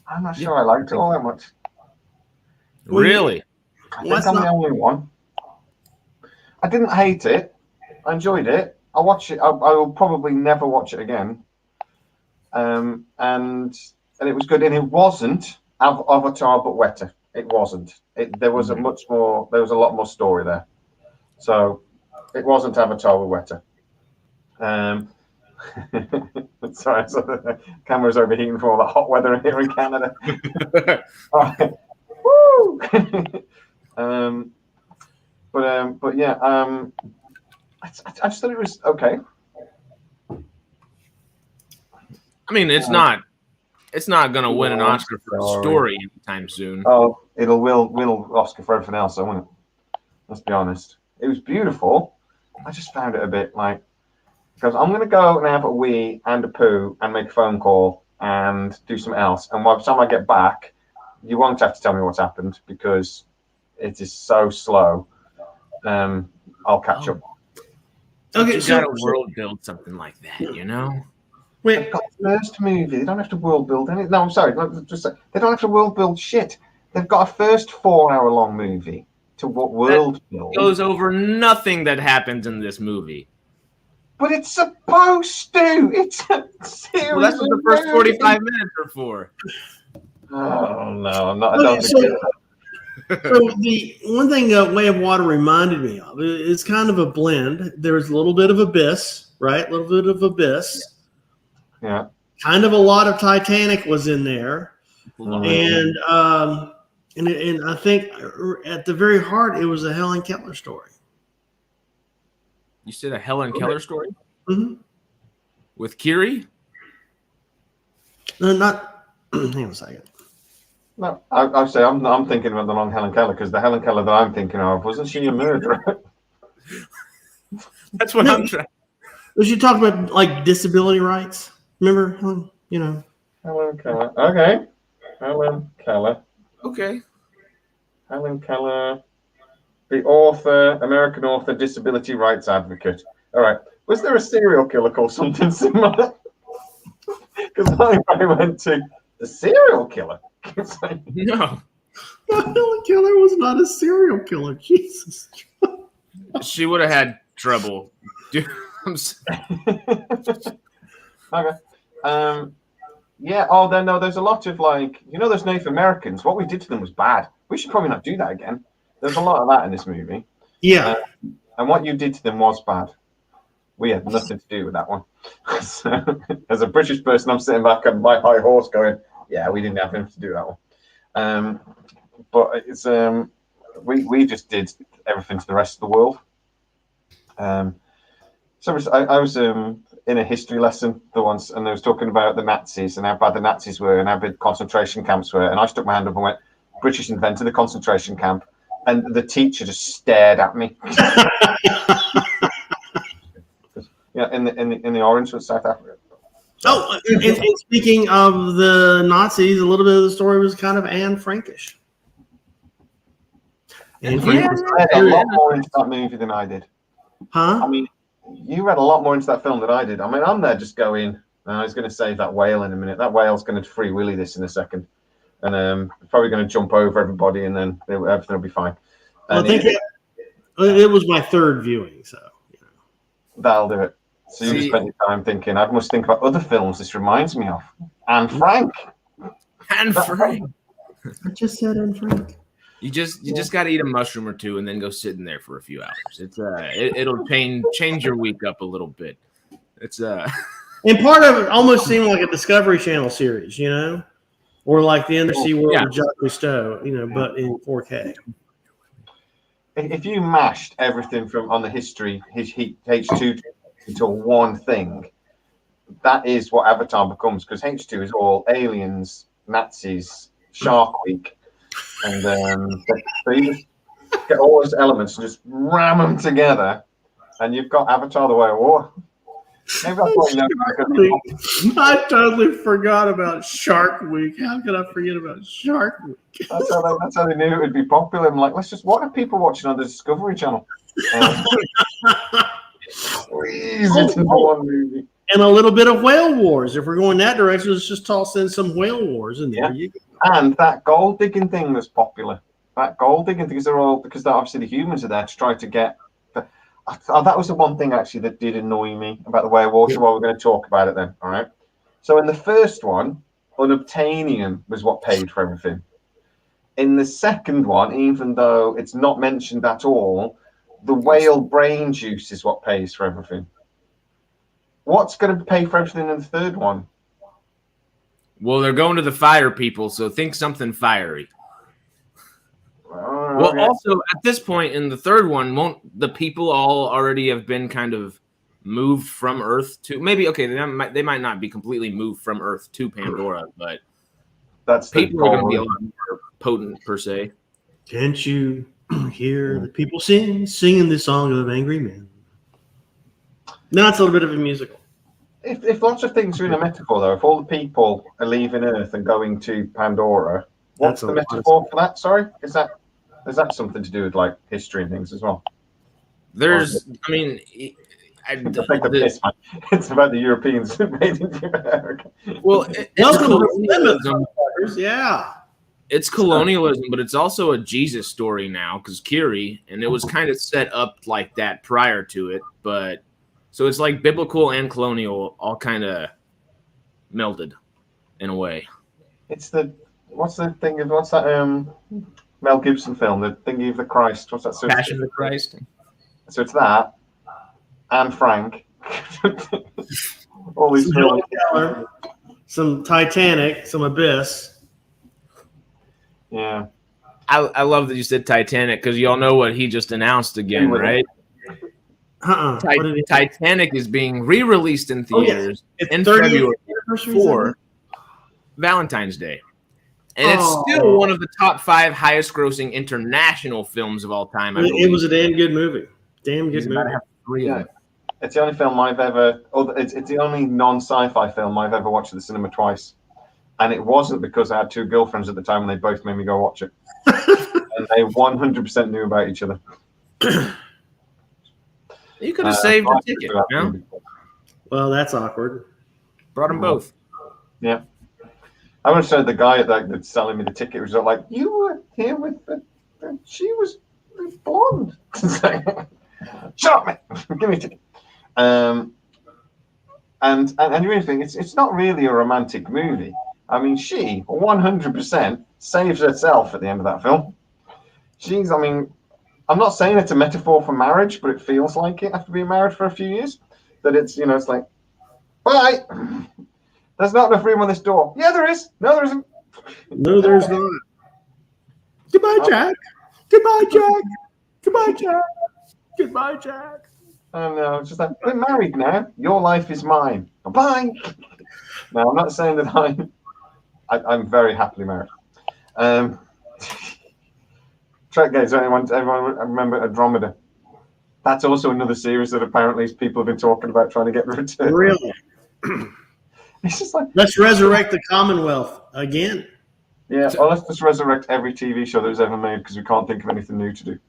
D: I'm not sure I liked it all that much.
C: Really?
D: I think I'm the only one. I didn't hate it. I enjoyed it. I'll watch it. I will probably never watch it again. And it was good. And it wasn't Avatar, but wetter. It wasn't. There was a lot more story there. So it wasn't Avatar, but wetter. Sorry, so the camera's overheating from all that hot weather here in Canada. Woo! But yeah, I just thought it was okay.
C: I mean, it's not going to win an Oscar for a story anytime soon.
D: Oh, will Oscar for everything else, won't it? Let's be honest. It was beautiful. I just found it a bit like, because I'm going to go and have a wee and a poo and make a phone call and do something else. And by the time I get back, you won't have to tell me what's happened because it is so slow. I'll catch up.
C: Okay, you got to world build something like that,
D: Wait, they've got the first movie. They don't have to world build anything. No, I'm sorry. Just say, they don't have to world build shit. They've got a first 4-hour-long movie to world build.
C: Goes over nothing that happens in this movie.
D: But it's supposed to. It's a series.
C: Well, that's what the first 45 minutes are for.
D: Oh no, I'm not. I don't think
B: so the one thing Way of Water reminded me of is kind of a blend. There's a little bit of Abyss, right? A little bit of Abyss.
D: Yeah.
B: Kind of a lot of Titanic was in there, and I think at the very heart it was a Helen Keller story.
C: You said a Helen Keller story?
B: Mm-hmm.
C: With Kiri?
B: No, not. Hang on a second.
D: No, I'd say I'm thinking about the wrong Helen Keller because the Helen Keller that I'm thinking of wasn't she a murderer?
C: That's what I'm trying.
B: Was you talking about like disability rights? Remember, Helen?
D: Helen Keller. Okay. Helen Keller.
C: Okay.
D: Helen Keller, the author, American author, disability rights advocate. All right. Was there a serial killer called something similar? Because I went to the serial killer.
C: No.
B: Helen Keller was not a serial killer. Jesus.
C: She would have had trouble. Dude,
D: Okay. Yeah. Oh, then no. There's a lot of those Native Americans. What we did to them was bad. We should probably not do that again. There's a lot of that in this movie.
B: Yeah.
D: And what you did to them was bad. We had nothing to do with that one. So, as a British person, I'm sitting back on my high horse going, "Yeah, we didn't have anything to do with that one." But it's we just did everything to the rest of the world. So I was in a history lesson once, and they was talking about the Nazis and how bad the Nazis were and how big concentration camps were. And I stuck my hand up and went, "British invented the concentration camp. and the teacher just stared at me. Yeah, in the Orange with South Africa.
B: Oh, and speaking of the Nazis, a little bit of the story was kind of Anne Frankish. Anne Frankish.
D: I read a lot more into that movie than I did.
B: Huh?
D: I mean, you read a lot more into that film than I did. I mean, I'm there just going, I was going to save that whale in a minute. That whale's going to free willy this in a second. And probably going to jump over everybody, and then everything will be fine.
B: Well, I think it was my third viewing, so.
D: That'll do it. So you just spent your time thinking, I must think about other films this reminds me of. Anne Frank.
C: Anne Frank.
B: I just said Anne Frank.
C: You just got to eat a mushroom or two and then go sit in there for a few hours. It's it'll change your week up a little bit. It's
B: And part of it almost seemed like a Discovery Channel series, you know, or like the Undersea World of Jacques Cousteau, you know, but in 4K.
D: If you mashed everything from on the history, H2 into one thing, that is what Avatar becomes, because H2 is all aliens, Nazis, Shark Week, and so you just get all those elements and just ram them together, and you've got Avatar: The Way of Water. Maybe that's what you know.
B: I totally forgot about Shark Week. How could I forget about Shark Week?
D: That's how they knew it would be popular. I'm like, what are people watching on the Discovery Channel? Squeeze into one movie.
B: And a little bit of Whale Wars. If we're going that direction, let's just toss in some Whale Wars in there.
D: Yeah. And that gold digging thing was popular. That gold digging because obviously the humans are there to try to get. That was the one thing actually that did annoy me about the Way of Water. Well, we're going to talk about it then. All right. So in the first one, unobtainium was what paid for everything. In the second one, even though it's not mentioned at all, the whale brain juice is what pays for everything. What's going to pay for everything in the third one?
C: Well, they're going to the fire people, so think something fiery. Well, also, at this point in the third one, won't the people all already have been kind of moved from Earth to... Maybe, okay, they might not be completely moved from Earth to Pandora, but
D: that's
C: people are going to be a lot more potent, per se.
B: Can't you hear the people singing this song of angry men? Now it's a little bit of a musical.
D: If lots of things are in a metaphor, though, if all the people are leaving Earth and going to Pandora, what's the metaphor for that? Sorry, is that something to do with like history and things as well?
C: There's, I mean,
D: it's about the Europeans who made it to America.
C: Well, it's colonialism.
B: Yeah,
C: it's colonialism, but it's also a Jesus story now because Kiri, and it was kind of set up like that prior to it, but so it's like biblical and colonial all kind of melded in a way.
D: It's what's that Mel Gibson film, the Thingy of the Christ? What's that?
C: Passion of the Christ.
D: So it's that, Anne Frank, all these films.
B: Some Titanic, some Abyss.
D: Yeah,
C: I love that you said Titanic because you all know what he just announced again, right? Titanic is being re-released in theaters in February for Valentine's Day. And it's still one of the top 5 highest grossing international films of all time.
B: It was a damn good movie. Damn good movie.
D: It's the only film I've ever... It's the only non-sci-fi film I've ever watched at the cinema twice. And it wasn't because I had 2 girlfriends at the time and they both made me go watch it. And they 100% knew about each other.
C: You could have saved a ticket, you know?
B: Well, that's awkward.
C: Brought them both.
D: Yeah. I want to show the guy that's selling me the ticket was like, you were here with she was blonde. Shut up, man. Give me a ticket. And you really think it's not really a romantic movie. I mean, she 100% saves herself at the end of that film. I'm not saying it's a metaphor for marriage, but it feels like it after being married for a few years. That it's, it's like, bye. There's not enough room on this door. Yeah, there is. No, there isn't.
B: No, there's not. Goodbye, Jack. Goodbye, Jack. Goodbye, Jack. Goodbye, Jack.
D: I know. It's just like, we're married now. Your life is mine. Bye. No, I'm not saying that I'm very happily married. Trek games. Everyone remember Andromeda? That's also another series that apparently people have been talking about trying to get rid of.
B: Really?
D: It's just like,
B: Let's resurrect the Commonwealth again.
D: yeah, well, let's just resurrect every TV show that was ever made because we can't think of anything new to do.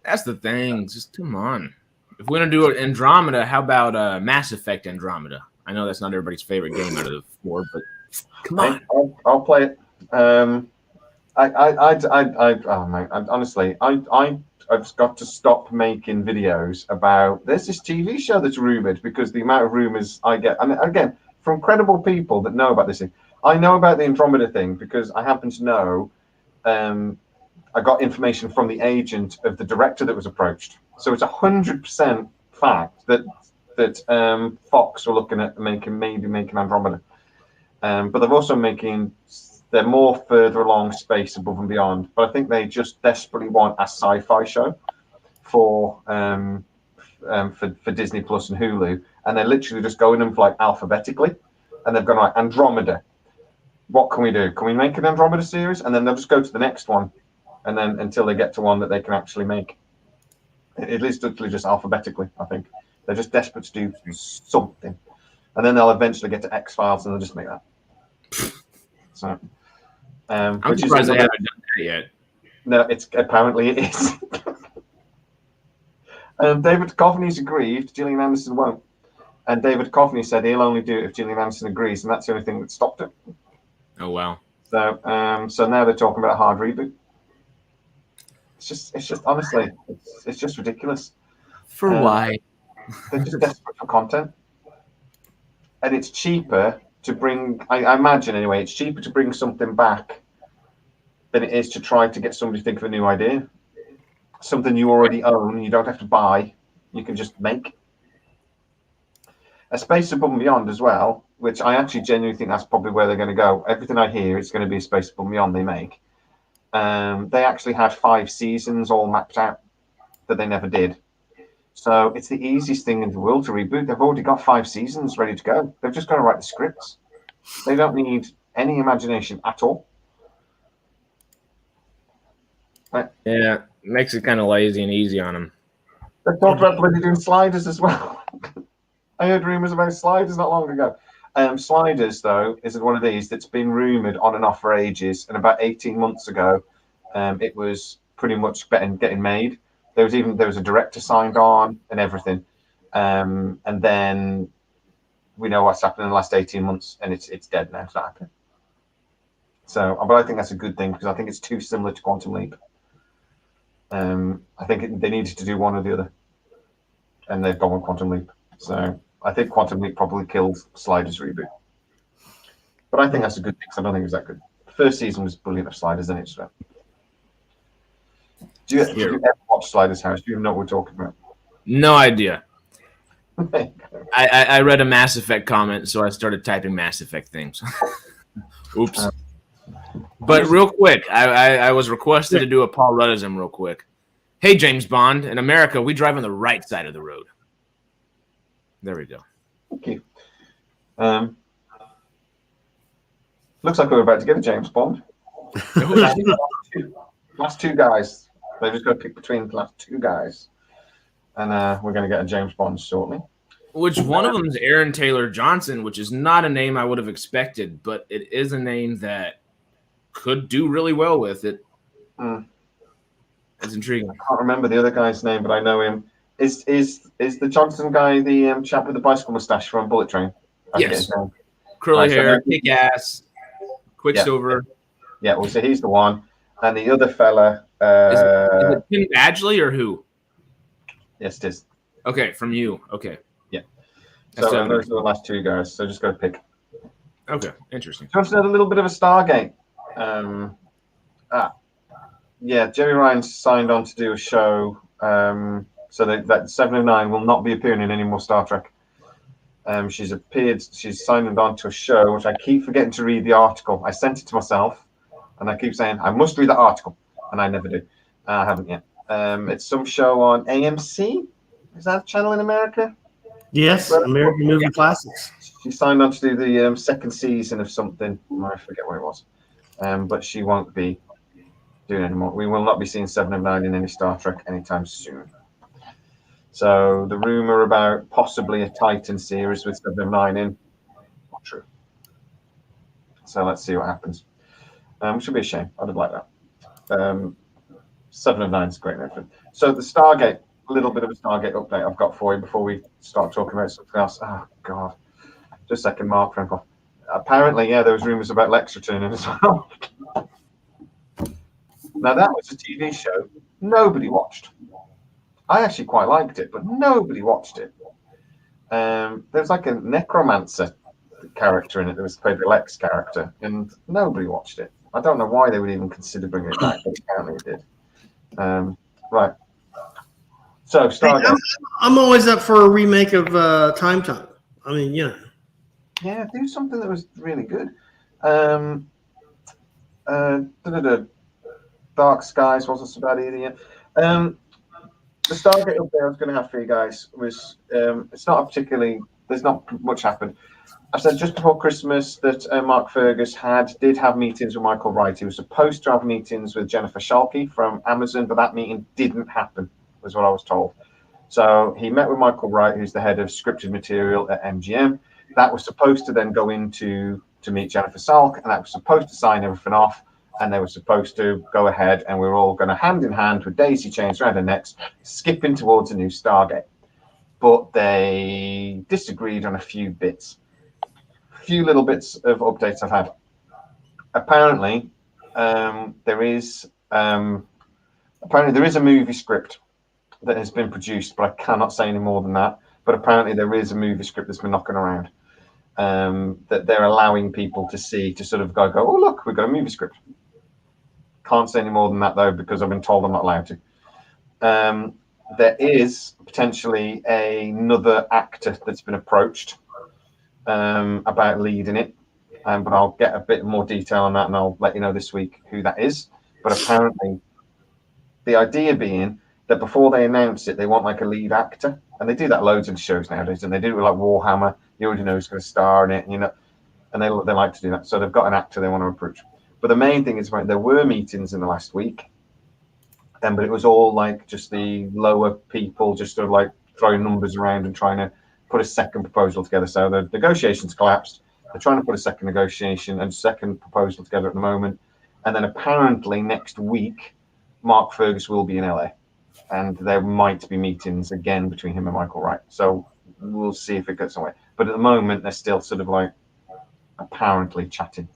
C: That's the thing. Just come on. If we're gonna do it Andromeda, how about Mass Effect Andromeda? I know that's not everybody's favorite game out of the four, but come on.
D: I'll play it. Oh man, honestly, I've got to stop making videos about there's this TV show that's rumored because the amount of rumors I get, and again from credible people that know about this thing. I know about the Andromeda thing because I happen to know. I got information from the agent of the director that was approached, so it's 100% fact that Fox were looking at maybe making Andromeda, but they're also they're more further along Space Above and Beyond. But I think they just desperately want a sci-fi show for Disney Plus and Hulu, and they're literally just going them like alphabetically, and they've gone like Andromeda. What can we do? Can we make an Andromeda series? And then they'll just go to the next one, and then until they get to one that they can actually make. It is literally just alphabetically. I think they're just desperate to do something, and then they'll eventually get to X-Files, and they'll just make that. So.
C: I'm surprised they haven't done that yet.
D: No, apparently it is. David Coveney's agreed. Gillian Anderson won't. And David Coveney said he'll only do it if Gillian Anderson agrees, and that's the only thing that stopped it.
C: Oh wow.
D: So now they're talking about a hard reboot. It's just honestly, it's just ridiculous.
C: For why?
D: They're just desperate for content, and it's cheaper to bring. I imagine anyway, it's cheaper to bring something back than it is to try to get somebody to think of a new idea. Something you already own, you don't have to buy, you can just make. A Space Above and Beyond as well, which I actually genuinely think that's probably where they're going to go. Everything I hear is going to be a Space Above and Beyond they make. They actually had 5 seasons all mapped out that they never did. So it's the easiest thing in the world to reboot. They've already got 5 seasons ready to go. They've just got to write the scripts. They don't need any imagination at all. Right.
C: Yeah, makes it kind of lazy and easy on them.
D: They talked about bloody doing sliders as well. I heard rumors about sliders not long ago. Sliders, though, is one of these that's been rumored on and off for ages. And about 18 months ago, it was pretty much getting made. There was a director signed on and everything. And then we know what's happened in the last 18 months, and it's dead now. It's not happening. So, but I think that's a good thing because I think it's too similar to Quantum Leap. I think they needed to do one or the other, and they've gone with Quantum Leap. So I think Quantum Leap probably killed Sliders reboot. But I think that's a good thing because I don't think it was that good. The first season was brilliant of Sliders, and it's. Do you ever watch Sliders, Harris? Do you even know what we're talking about?
C: No idea. I read a Mass Effect comment, so I started typing Mass Effect things. Oops. But real quick, I was requested to do a Paul Ruddism real quick. Hey, James Bond, in America, we drive on the right side of the road. There we go.
D: Thank you. Looks like we're about to get a James Bond. Last two guys. They've just got to pick between the last 2 guys. And we're going to get a James Bond shortly.
C: Which one of them is Aaron Taylor Johnson, which is not a name I would have expected, but it is a name that could do really well with it. It's intriguing.
D: I can't remember the other guy's name, but I know him. Is the Johnson guy the chap with the bicycle mustache from Bullet Train?
C: Yes. Curly hair, kick ass, Quicksilver.
D: Yeah, well, so he's the one. And the other fella.
C: Is it Tim Badgley or who?
D: Yes, it is.
C: Okay, from you. Okay.
D: Yeah. So those are the last 2 guys. So just got to pick.
C: Okay, interesting.
D: Do you want to know a little bit of a Stargate? Yeah, Jerry Ryan signed on to do a show. So that 709 will not be appearing in any more Star Trek. She's signed on to a show, which I keep forgetting to read the article. I sent it to myself, and I keep saying, I must read the article, and I never do. I haven't yet. It's some show on AMC. Is that a channel in America?
B: Yes, American Movie Classics.
D: She signed on to do the 2nd season of something. I forget what it was. But she won't be doing anymore. We will not be seeing 7 of 9 in any Star Trek anytime soon. So the rumor about possibly a Titan series with 7 of 9 in, not true. So let's see what happens. Should be a shame. I'd have liked that. 7 of 9 is a great name. So the Stargate, a little bit of a Stargate update I've got for you before we start talking about something else. Oh God, just a second, Mark Frankel. Apparently, yeah, there was rumors about Lex returning as well. Now that was a TV show nobody watched. I actually quite liked it, but nobody watched it. There was like a necromancer character in it that was played the Lex character, and nobody watched it. I don't know why they would even consider bringing it back, but apparently it did. Right. So, Stargate.
B: Hey, I'm always up for a remake of Time Tunnel. I mean, you know.
D: Yeah, do something that was really good. Dark Skies wasn't so bad either. Yeah. The Stargate update I was going to have for you guys was it's not a particularly. There's not much happened. I said just before Christmas that Mark Fergus did have meetings with Michael Wright. He was supposed to have meetings with Jennifer Shalke from Amazon, but that meeting didn't happen, was what I was told. So he met with Michael Wright, who's the head of scripted material at MGM. That was supposed to then go into to meet Jennifer Salk, and that was supposed to sign everything off, and they were supposed to go ahead, and we were all going to hand in hand with daisy chains around our necks, skipping towards a new Stargate. But they disagreed on a few bits. Few little bits of updates I've had. Apparently, there is a movie script that has been produced, but I cannot say any more than that. But apparently, there is a movie script that's been knocking around that they're allowing people to see, to sort of go, oh look, we've got a movie script. Can't say any more than that though, because I've been told I'm not allowed to. There is potentially another actor that's been approached about leading it, but I'll get a bit more detail on that, and I'll let you know this week who that is. But apparently, the idea being that before they announce it, they want like a lead actor, and they do that loads of shows nowadays, and they do it with like Warhammer. You already know who's going to star in it, you know, and they like to do that. So they've got an actor they want to approach. But the main thing is, there were meetings in the last week, but it was all like just the lower people just sort of like throwing numbers around and trying to put a second proposal together. So the negotiations collapsed. They're trying to put a second negotiation and second proposal together at the moment. And then apparently next week, Mark Fergus will be in LA, and there might be meetings again between him and Michael Wright. So we'll see if it gets away. But at the moment, they're still sort of like apparently chatting.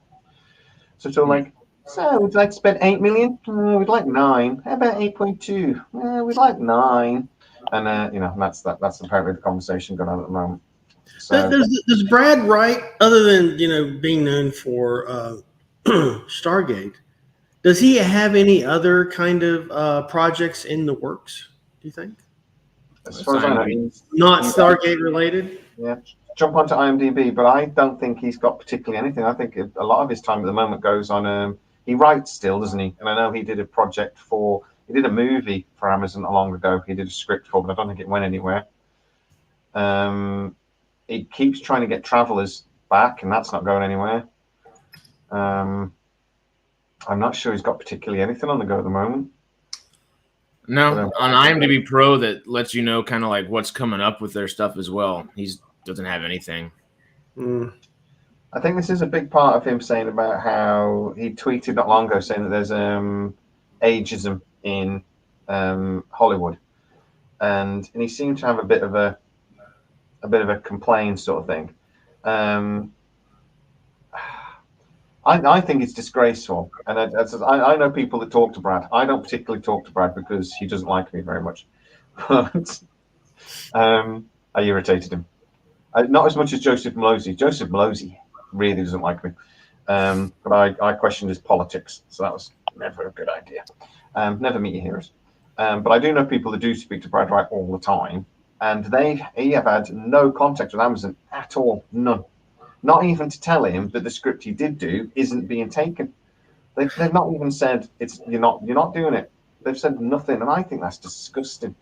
D: So it's all like, so would you like to spend 8 million? We'd like 9. How about 8.2? We'd like 9. And you know, that's apparently the conversation going on at the moment. So
B: Does Brad Wright, other than being known for Stargate, does he have any other kind of projects in the works? Do you think?
D: As far as I know, he's
B: not Stargate related.
D: Yeah, jump onto IMDb, but I don't think he's got particularly anything. I think a lot of his time at the moment goes on. He writes still, doesn't he? And I know he did a movie for Amazon not long ago. He did a script for, but I don't think it went anywhere. He keeps trying to get Travelers back, and that's not going anywhere. I'm not sure he's got particularly anything on the go at the moment.
C: No, on IMDb Pro that lets you know kind of like what's coming up with their stuff as well. He doesn't have anything.
D: I think this is a big part of him saying about how he tweeted not long ago saying that there's ageism in Hollywood, and he seemed to have a bit of a complaint sort of thing. I think it's disgraceful, and I know people that talk to Brad. I don't particularly talk to Brad because he doesn't like me very much, but I irritated him. Not as much as Joseph Malozzi. Joseph Malozzi really doesn't like me, but I questioned his politics, so that was never a good idea. Never meet your heroes. But I do know people that do speak to Brad Wright all the time, and he have had no contact with Amazon at all, none. Not even to tell him that the script he did do isn't being taken. They've not even said you're not doing it. They've said nothing, and I think that's disgusting.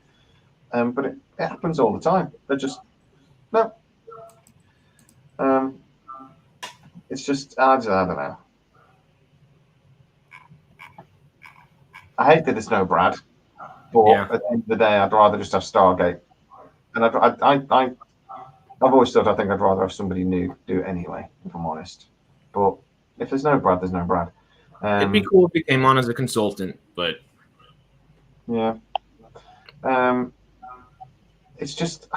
D: But it happens all the time. They're just no. It's just I don't know. I hate that there's no Brad, but
C: Yeah.
D: at the end of the day, I'd rather just have Stargate. And I've always thought I think I'd rather have somebody new do it anyway, if I'm honest. But if there's no Brad, there's no Brad.
C: It'd be cool if he came on as a consultant, but
D: yeah. It's just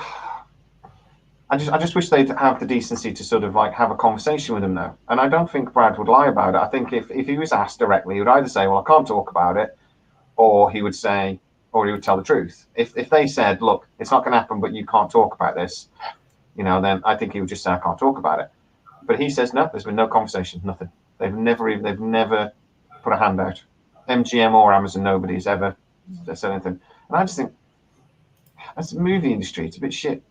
D: I just wish they'd have the decency to sort of like have a conversation with him though. And I don't think Brad would lie about it. I think if he was asked directly, he would either say, well, I can't talk about it, or he would say, or he would tell the truth. If they said, look, it's not going to happen, but you can't talk about this, then I think he would just say, I can't talk about it. But he says, no, there's been no conversation, nothing. They've never put a hand out. MGM or Amazon, nobody's ever said anything. And I just think, that's the movie industry, it's a bit shit.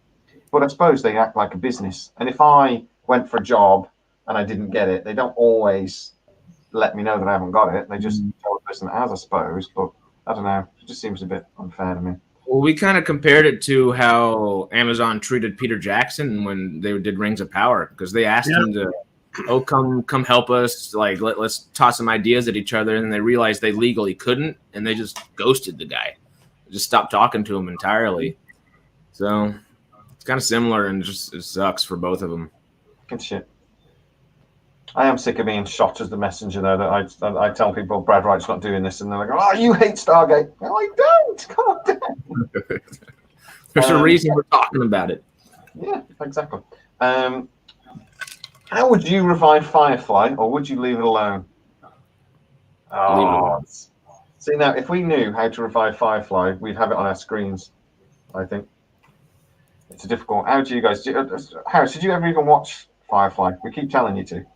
D: But I suppose they act like a business. And if I went for a job and I didn't get it, they don't always let me know that I haven't got it. They just tell the person that has, I suppose. But I don't know. It just seems a bit unfair to me.
C: Well, we kind of compared it to how Amazon treated Peter Jackson when they did Rings of Power, because they asked him to, come help us, like let's toss some ideas at each other, and they realized they legally couldn't, and they just ghosted the guy, just stopped talking to him entirely. So it's kind of similar, and it sucks for both of them.
D: Good shit. I am sick of being shot as the messenger, though. That I tell people Brad Wright's not doing this, and they're like, "Oh, you hate Stargate." No, I don't. Calm down.
C: There's a reason we're talking about it.
D: Yeah, exactly. How would you revive Firefly, or would you leave it alone? Oh,
C: Leave it alone.
D: See, now, if we knew how to revive Firefly, we'd have it on our screens, I think. It's a difficult. How do you guys Harris, did you ever even watch Firefly? We keep telling you to.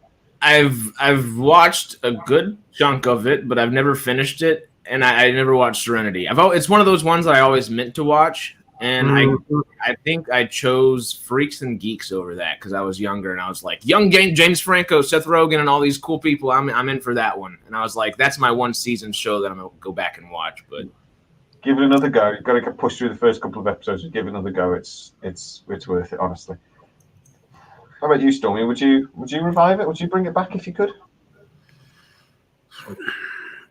C: I've watched a good chunk of it, but I've never finished it, and I never watched Serenity. It's one of those ones that I always meant to watch, and I think I chose Freaks and Geeks over that because I was younger, and I was like, young James Franco, Seth Rogen, and all these cool people. I'm in for that one, and I was like, that's my one season show that I'm gonna go back and watch. But
D: give it another go. You've got to push through the first couple of episodes. Give it another go. It's worth it, honestly. How about you, Stormy? Would you revive it? Would you bring it back if you could?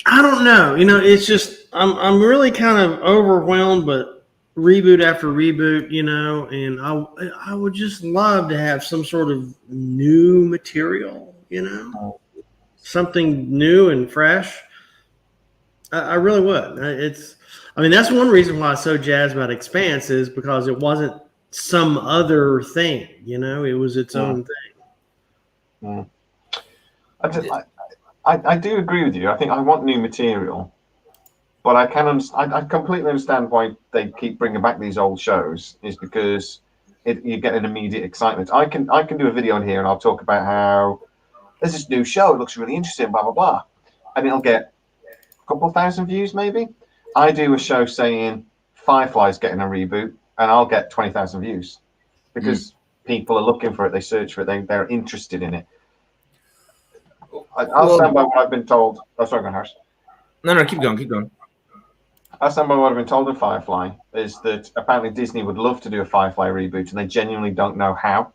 B: I don't know. It's just I'm really kind of overwhelmed, but reboot after reboot, and I would just love to have some sort of new material, something new and fresh. I really would. That's one reason why I'm so jazzed about Expanse is because it wasn't some other thing, it was its own thing.
D: I do agree with you. I think I want new material, but I completely understand why they keep bringing back these old shows. Is because you get an immediate excitement. I can do a video on here and I'll talk about how there's this new show. It looks really interesting. Blah blah blah, and it'll get a couple thousand views maybe. I do a show saying Firefly's getting a reboot, and I'll get 20,000 views because people are looking for it. They search for it. They're interested in it. I'll stand by what I've been told. Oh, sorry, go on, Harris.
C: No, keep going.
D: I'll stand by what I've been told of Firefly is that apparently Disney would love to do a Firefly reboot, and they genuinely don't know how.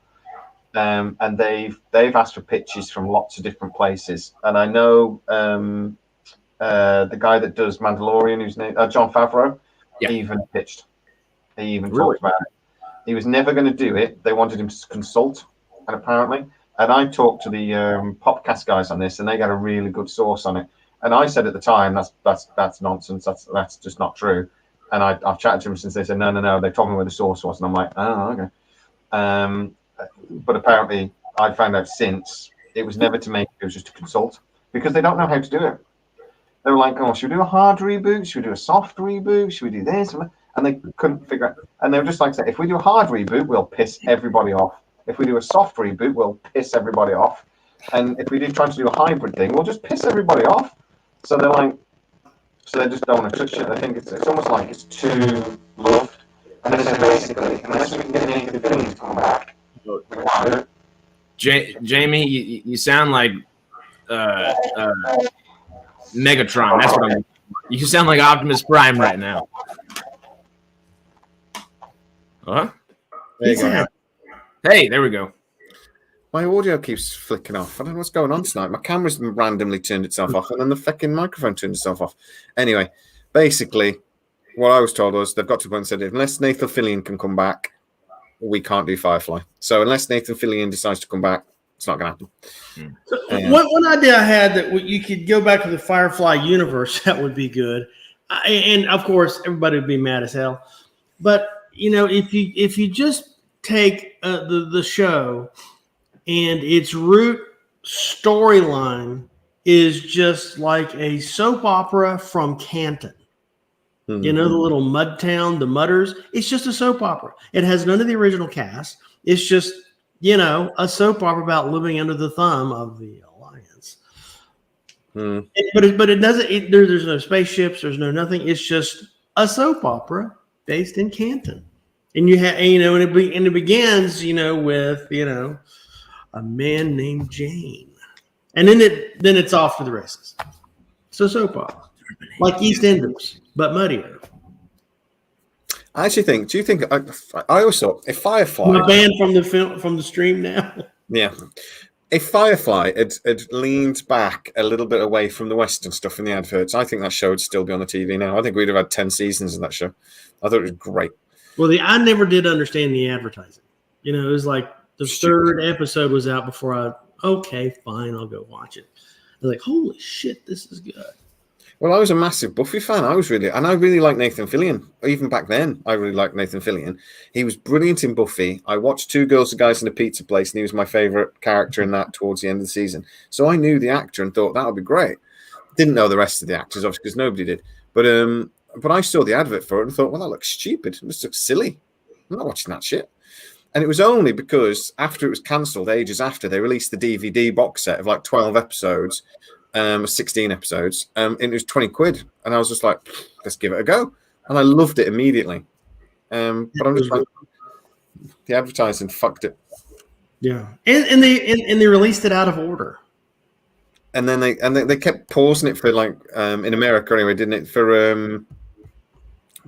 D: And they've asked for pitches from lots of different places. And I know the guy that does Mandalorian, whose name Jon Favreau, even pitched. He even talked about it. He was never going to do it. They wanted him to consult, and apparently. And I talked to the Popcast guys on this, and they got a really good source on it. And I said at the time, that's nonsense. That's just not true. And I've chatted to them since. They said no. They told me where the source was, and I'm like, oh, okay. But apparently, I found out since it was never to make. It was just to consult because they don't know how to do it. They were like, oh, should we do a hard reboot? Should we do a soft reboot? Should we do this? And they couldn't figure out. And they were just like, if we do a hard reboot, we'll piss everybody off. If we do a soft reboot, we'll piss everybody off. And if we try to do a hybrid thing, we'll just piss everybody off. So they're like, they just don't want to touch it. I think it's almost like it's too loved. And then so basically, unless we can get any of the villains to come back, we won't do it.
C: Jamie, you sound like Megatron. That's what I'm. You sound like Optimus Prime right now. Huh?
A: There you go.
C: Hey, there we go.
A: My audio keeps flicking off. I don't know what's going on tonight. My camera's randomly turned itself off, and then the fucking microphone turned itself off. Anyway, basically, what I was told was they've got to the point and said, unless Nathan Fillion can come back, we can't do Firefly. So unless Nathan Fillion decides to come back, it's not going to happen.
B: So one idea I had that you could go back to the Firefly universe, that would be good. And of course, everybody would be mad as hell. But if you just take the show and its root storyline is just like a soap opera from Canton. The little mud town, the Mudders. It's just a soap opera. It has none of the original cast. It's just, a soap opera about living under the thumb of the Alliance. But it doesn't. There's no spaceships. There's no nothing. It's just a soap opera based in Canton. And you have, and it begins, with, a man named Jane, and then it's off to the races. So soap opera, like EastEnders, but muddier.
A: I actually think. Do you think? I always thought if Firefly.
B: My banned from the stream now.
A: Yeah, if Firefly had leaned back a little bit away from the Western stuff in the adverts, I think that show would still be on the TV now. I think we'd have had 10 seasons of that show. I thought it was great. Well,
B: I never did understand the advertising. It was like the third episode was out before okay, fine, I'll go watch it. I was like, holy shit, this is good.
A: Well, I was a massive Buffy fan. I really liked Nathan Fillion. Even back then, I really liked Nathan Fillion. He was brilliant in Buffy. I watched Two Girls, a Guys in a Pizza Place, and he was my favorite character in that towards the end of the season. So I knew the actor and thought that would be great. Didn't know the rest of the actors, obviously, because nobody did. But I saw the advert for it and thought, well, that looks stupid. This looks silly. I'm not watching that shit. And it was only because after it was cancelled, ages after, they released the DVD box set of like 12 episodes, 16 episodes, and it was 20 quid. And I was just like, let's give it a go. And I loved it immediately. But I'm just like, the advertising fucked it.
B: Yeah. And they released it out of order.
A: And then they kept pausing it for like, in America anyway, didn't it? For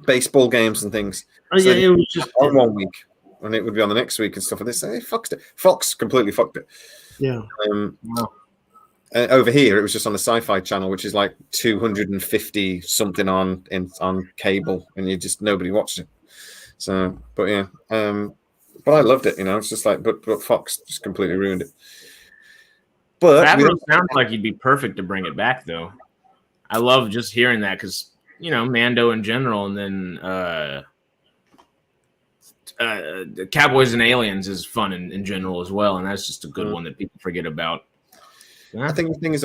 A: baseball games and things.
B: Oh, yeah, it was just
A: on 1 week. And it would be on the next week and stuff. And they say, fucked it. Fox completely fucked it.
B: Yeah.
A: Over here, it was just on the Sci-Fi channel, which is like 250 something on cable, and nobody watched it. So, but yeah, but I loved it. It's just like, but Fox just completely ruined it. But
C: Favreau sounds like he'd be perfect to bring it back, though. I love just hearing that because Mando in general, and then. Cowboys and Aliens is fun in general as well, and that's just a good one that people forget about.
A: I think the thing is,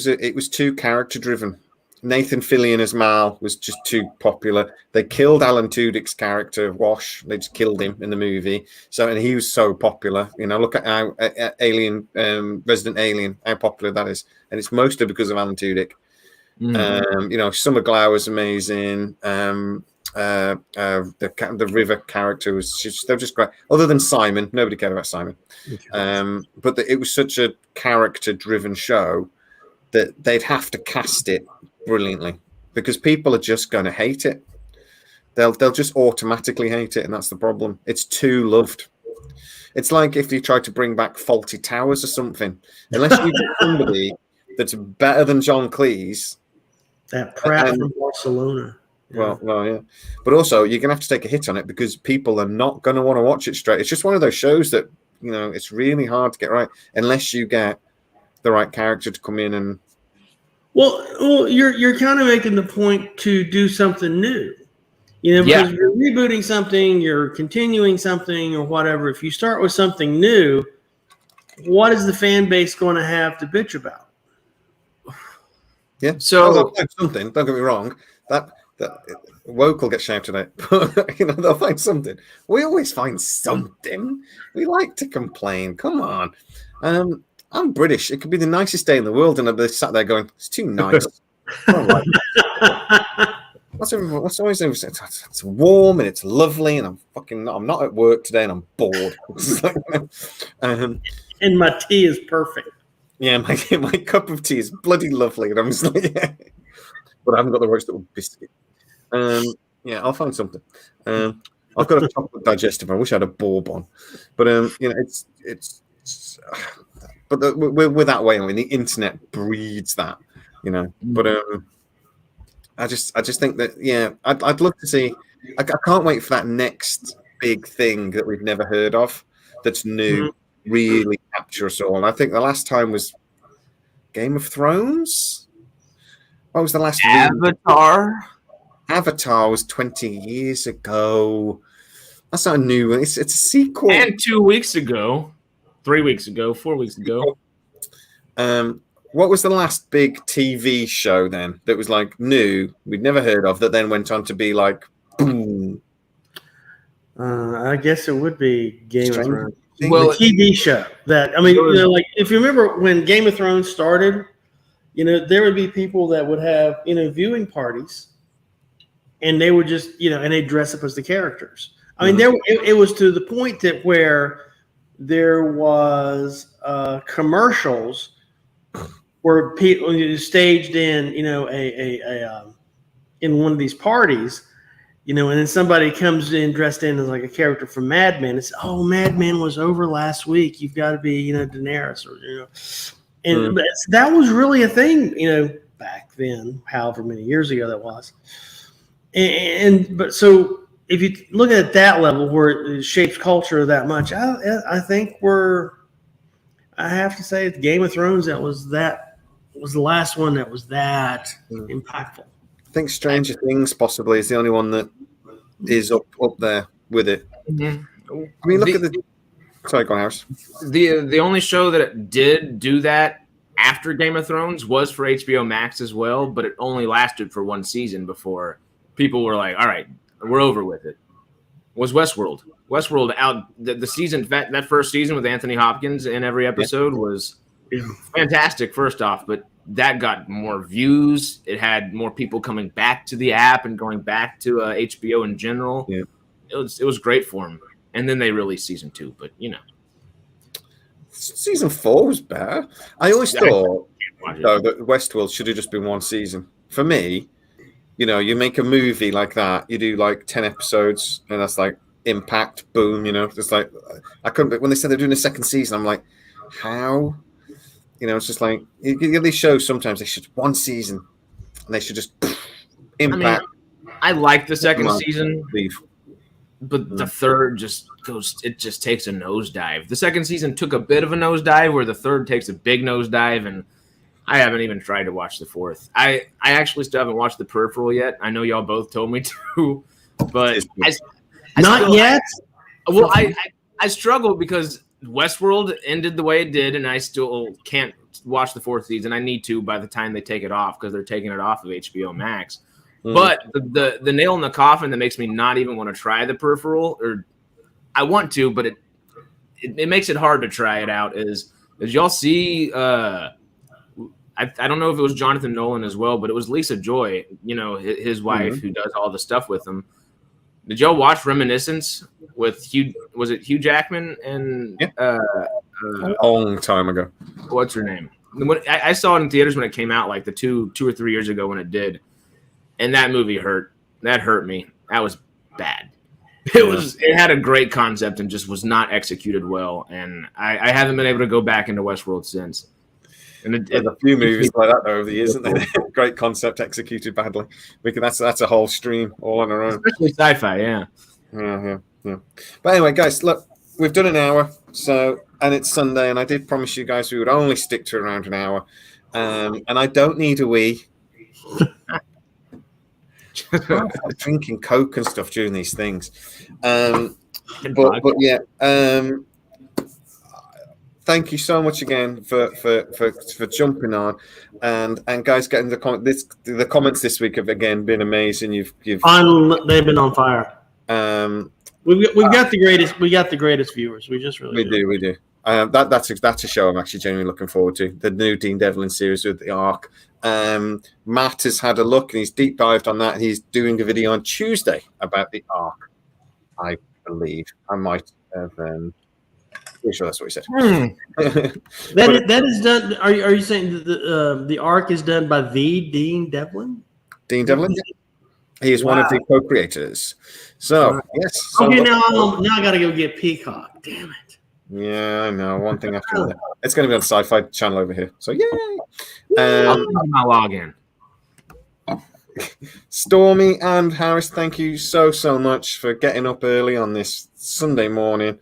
A: it was too character driven. Nathan Fillion as Mal was just too popular. They killed Alan Tudyk's character Wash. They just killed him in the movie. And he was so popular. Look at how Alien, Resident Alien, how popular that is, and it's mostly because of Alan Tudyk. Summer Glau was amazing. The River character was they're just great. Other than Simon, nobody cared about Simon. But it was such a character-driven show that they'd have to cast it brilliantly because people are just going to hate it. They'll just automatically hate it, and that's the problem. It's too loved. It's like if you try to bring back Faulty Towers or something. Unless you get somebody that's better than John Cleese.
B: That crap from Barcelona.
A: Yeah. Well, yeah. But also, you're going to have to take a hit on it because people are not going to want to watch it straight. It's just one of those shows that, it's really hard to get right unless you get the right character to come in and...
B: Well, you're kind of making the point to do something new. Because you're rebooting something, you're continuing something or whatever. If you start with something new, what is the fan base going to have to bitch about?
A: Yeah. So something, don't get me wrong, that woke will get shouted at, but they'll find something. We always find something. We like to complain. Come on. I'm British. It could be the nicest day in the world, and I'll be sat there going, "It's too nice." What's always it's warm and it's lovely, and I'm not at work today, and I'm bored.
B: And my tea is perfect.
A: Yeah, my cup of tea is bloody lovely, and I'm just like, yeah. But I haven't got the roast little biscuit. Yeah, I'll find something. I've got a chocolate digestive. I wish I had a bourbon, but it's but we're that way. I mean, the internet breeds that, you know. But I just think that I'd love to see. I can't wait for that next big thing that we've never heard of, that's new, really capture us all. And I think the last time was Game of Thrones. What was the last?
C: Avatar.
A: Avatar was 20 years ago. That's not a new one. It's a sequel.
C: And 2 weeks ago, 3 weeks ago, 4 weeks ago.
A: What was the last big TV show then that was like new, we'd never heard of, that then went on to be like, boom?
B: I guess it would be Game of Thrones.
C: Well,
B: the TV show that, I mean, you know, like if you remember when Game of Thrones started, you know, there would be people that would have, you know, viewing parties, and they would just, you know, and they dress up as the characters. I mean, it was to the point that where there was commercials where people staged in, you know, in one of these parties, you know, and then somebody comes in dressed in as like a character from Mad Men. It's, oh, Mad Men was over last week. You've got to be, you know, Daenerys, or, you know, and but that was really a thing, you know, back then, however many years ago that was. But so if you look at that level where it shapes culture that much, I think I have to say, Game of Thrones, was the last one that was that impactful.
A: I think Stranger Things possibly is the only one that is up there with it. I mean, look at the. Sorry, go on, Harris.
C: The only show that did do that after Game of Thrones was for HBO Max as well, but it only lasted for one season before people were like, "All right, we're over with it." Was Westworld? Westworld out the season, that first season with Anthony Hopkins in every episode was fantastic. First off, but that got more views. It had more people coming back to the app and going back to HBO in general. Yeah. It was great for them. And then they released season 2, but you know,
A: season 4 was better. I always thought that Westworld should have just been one season. For me, you know, you make a movie like that, you do like 10 episodes, and that's like impact, boom. You know, it's like I couldn't. When they said they're doing a second season, I'm like, how? You know, it's just like these shows. Sometimes they should one season, and they should just impact.
C: I mean, I like the second season, but the third just goes. It just takes a nosedive. The second season took a bit of a nosedive, where the third takes a big nosedive, and I haven't even tried to watch the fourth. I actually still haven't watched The Peripheral yet. I know y'all both told me to, but
B: not yet.
C: I struggle because Westworld ended the way it did, and I still can't watch the fourth season. I need to by the time they take it off, because they're taking it off of HBO Max. But the nail in the coffin that makes me not even want to try The Peripheral, or I want to, but it makes it hard to try it out, is y'all see I don't know if it was Jonathan Nolan as well, but it was Lisa Joy, you know, his wife, who does all the stuff with him. Did y'all watch Reminiscence with Hugh? Was it Hugh Jackman and
A: a long time ago?
C: What's her name? I saw it in theaters when it came out, like the two or 3 years ago when it did, and that movie hurt. That hurt me. That was bad. It had a great concept and just was not executed well, and I haven't been able to go back into Westworld since. And
A: there's a few movies like that over the years, isn't there? Great concept executed badly. That's a whole stream all on our own.
C: Especially sci-fi, yeah.
A: But anyway, guys, look, we've done an hour, and it's Sunday, and I did promise you guys we would only stick to around an hour. And I don't need a wee. I'm drinking Coke and stuff during these things. But yeah. Thank you so much again for jumping on, and guys, getting the comments this week have again been amazing. They've
B: been on fire. We've got the greatest. We got the greatest viewers. We just really
A: we do. That's a show I'm actually genuinely looking forward to. The new Dean Devlin series with the Ark. Matt has had a look and he's deep dived on that. He's doing a video on Tuesday about the Ark. I believe I might have. Pretty sure that's what he said.
B: That is done. Are you saying that the Ark is done by the Dean Devlin?
A: Dean Devlin. He is one of the co-creators. So yes.
B: Okay, now I got to go get Peacock. Damn it.
A: Yeah, I know. One thing after another. It's going to be on the Sci-Fi channel over here. So, yay!
C: I'll send you my login.
A: Stormy and Harris, thank you so much for getting up early on this Sunday morning.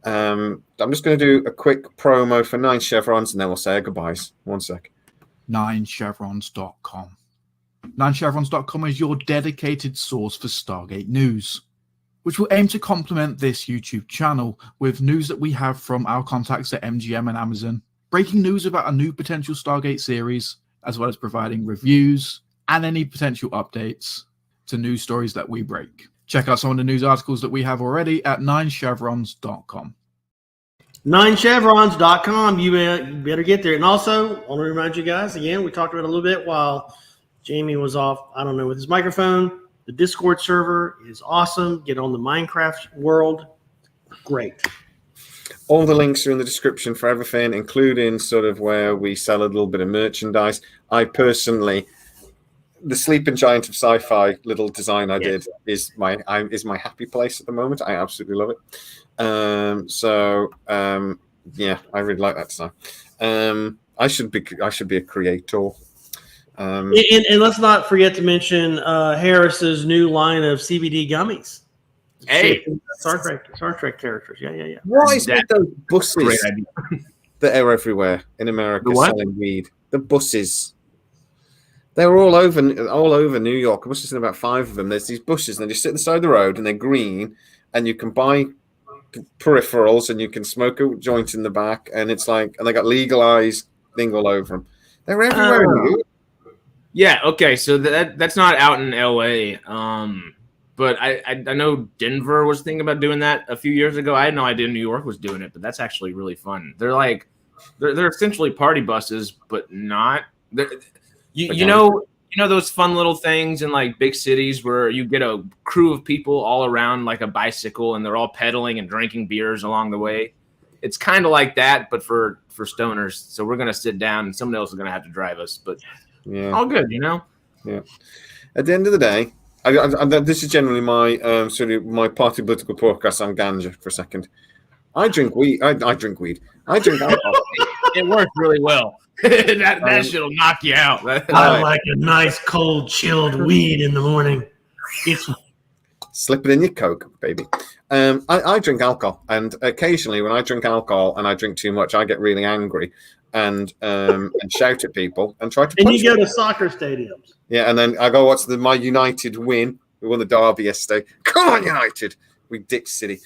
A: I'm just going to do a quick promo for 9 Chevrons, and then we'll say our goodbyes. 1 sec.
E: 9chevrons.com. 9chevrons.com is your dedicated source for Stargate news, which will aim to complement this YouTube channel with news that we have from our contacts at MGM and Amazon, breaking news about a new potential Stargate series, as well as providing reviews and any potential updates to news stories that we break. Check out some of the news articles that we have already at 9chevrons.com.
B: 9chevrons.com. You better get there. And also, I want to remind you guys, again, we talked about it a little bit while Jamie was off, I don't know, with his microphone. The Discord server is awesome. Get on the Minecraft world. Great.
A: All the links are in the description for everything, including sort of where we sell a little bit of merchandise. I personally, the Sleeping Giant of Sci-Fi little design I did is my happy place at the moment. I absolutely love it. Yeah, I really like that design. I should be a creator.
B: And let's not forget to mention Harris's new line of CBD gummies.
C: Hey,
B: Star Trek characters. Yeah.
A: What is with those buses that are everywhere in America selling weed? The buses. They were all over New York. I must have seen about 5 of them. There's these buses, and they just sit on the side of the road, and they're green, and you can buy peripherals, and you can smoke a joint in the back, and it's like, and they got legalized thing all over them. They're everywhere in New York.
C: Yeah, okay, so that's not out in LA. But I know Denver was thinking about doing that a few years ago. I had no idea New York was doing it, but that's actually really fun. They're essentially party buses, but not. You know those fun little things in like big cities where you get a crew of people all around like a bicycle, and they're all pedaling and drinking beers along the way. It's kind of like that, but for stoners. So we're gonna sit down, and someone else is gonna have to drive us. But
A: yeah,
C: all good, you know.
A: Yeah. At the end of the day, this is generally my sort of my party political podcast on ganja for a second. I drink weed. I drink weed. I drink alcohol.
C: It works really well. that shit'll knock you out.
B: I like a nice cold chilled weed in the morning.
A: Slip it in your Coke, baby. I drink alcohol, and occasionally when I drink alcohol and I drink too much, I get really angry and shout at people and try to.
B: And you go to soccer stadiums.
A: Yeah, and then I go watch my United win. We won the derby yesterday. Come on, United! We ditched City.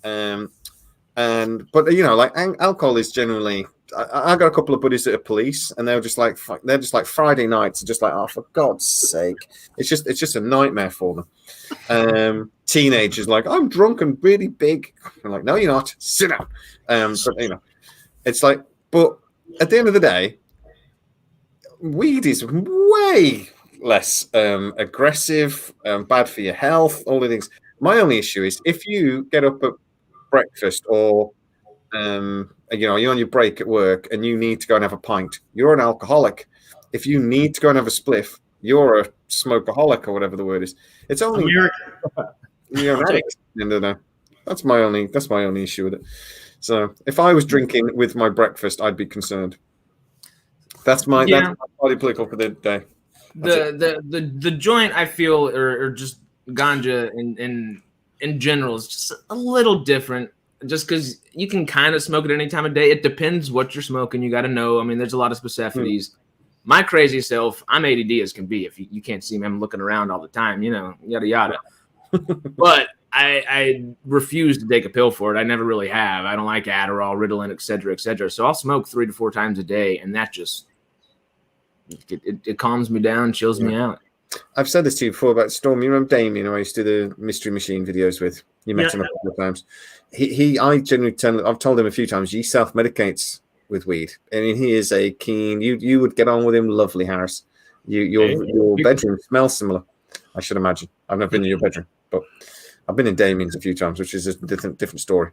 A: But like alcohol is generally. I got a couple of buddies that are police, and they're just like Friday nights are just like, oh, for God's sake, it's just a nightmare for them. Teenagers like, I'm drunk and really big. I'm like, no, you're not. Sit down. But it's like, but at the end of the day, weed is way less aggressive, bad for your health, all the things. My only issue is if you get up at breakfast or you're on your break at work and you need to go and have a pint, you're an alcoholic. If you need to go and have a spliff, you're a smokeaholic or whatever the word is. It's only you're an addict. That's my only issue with it. So if I was drinking with my breakfast, I'd be concerned. That's my party political for the day.
C: The joint I feel or just ganja in general is just a little different. Just because you can kind of smoke it any time of day. It depends what you're smoking. You got to know. I mean, there's a lot of specificities. My crazy self, I'm ADD as can be. If you can't see me, I'm looking around all the time, yada, yada. But I refuse to take a pill for it. I never really have. I don't like Adderall, Ritalin, et cetera, et cetera. So I'll smoke 3 to 4 times a day, and that just it calms me down, chills me out.
A: I've said this to you before about Storm. You remember Damien, who I used to do the Mystery Machine videos with? You met him a couple of times. I've told him a few times, he self-medicates with weed. I mean, he is a keen. You would get on with him, lovely, Harris. Your bedroom smells similar. I should imagine. I've never been in your bedroom, but I've been in Damien's a few times, which is a different story.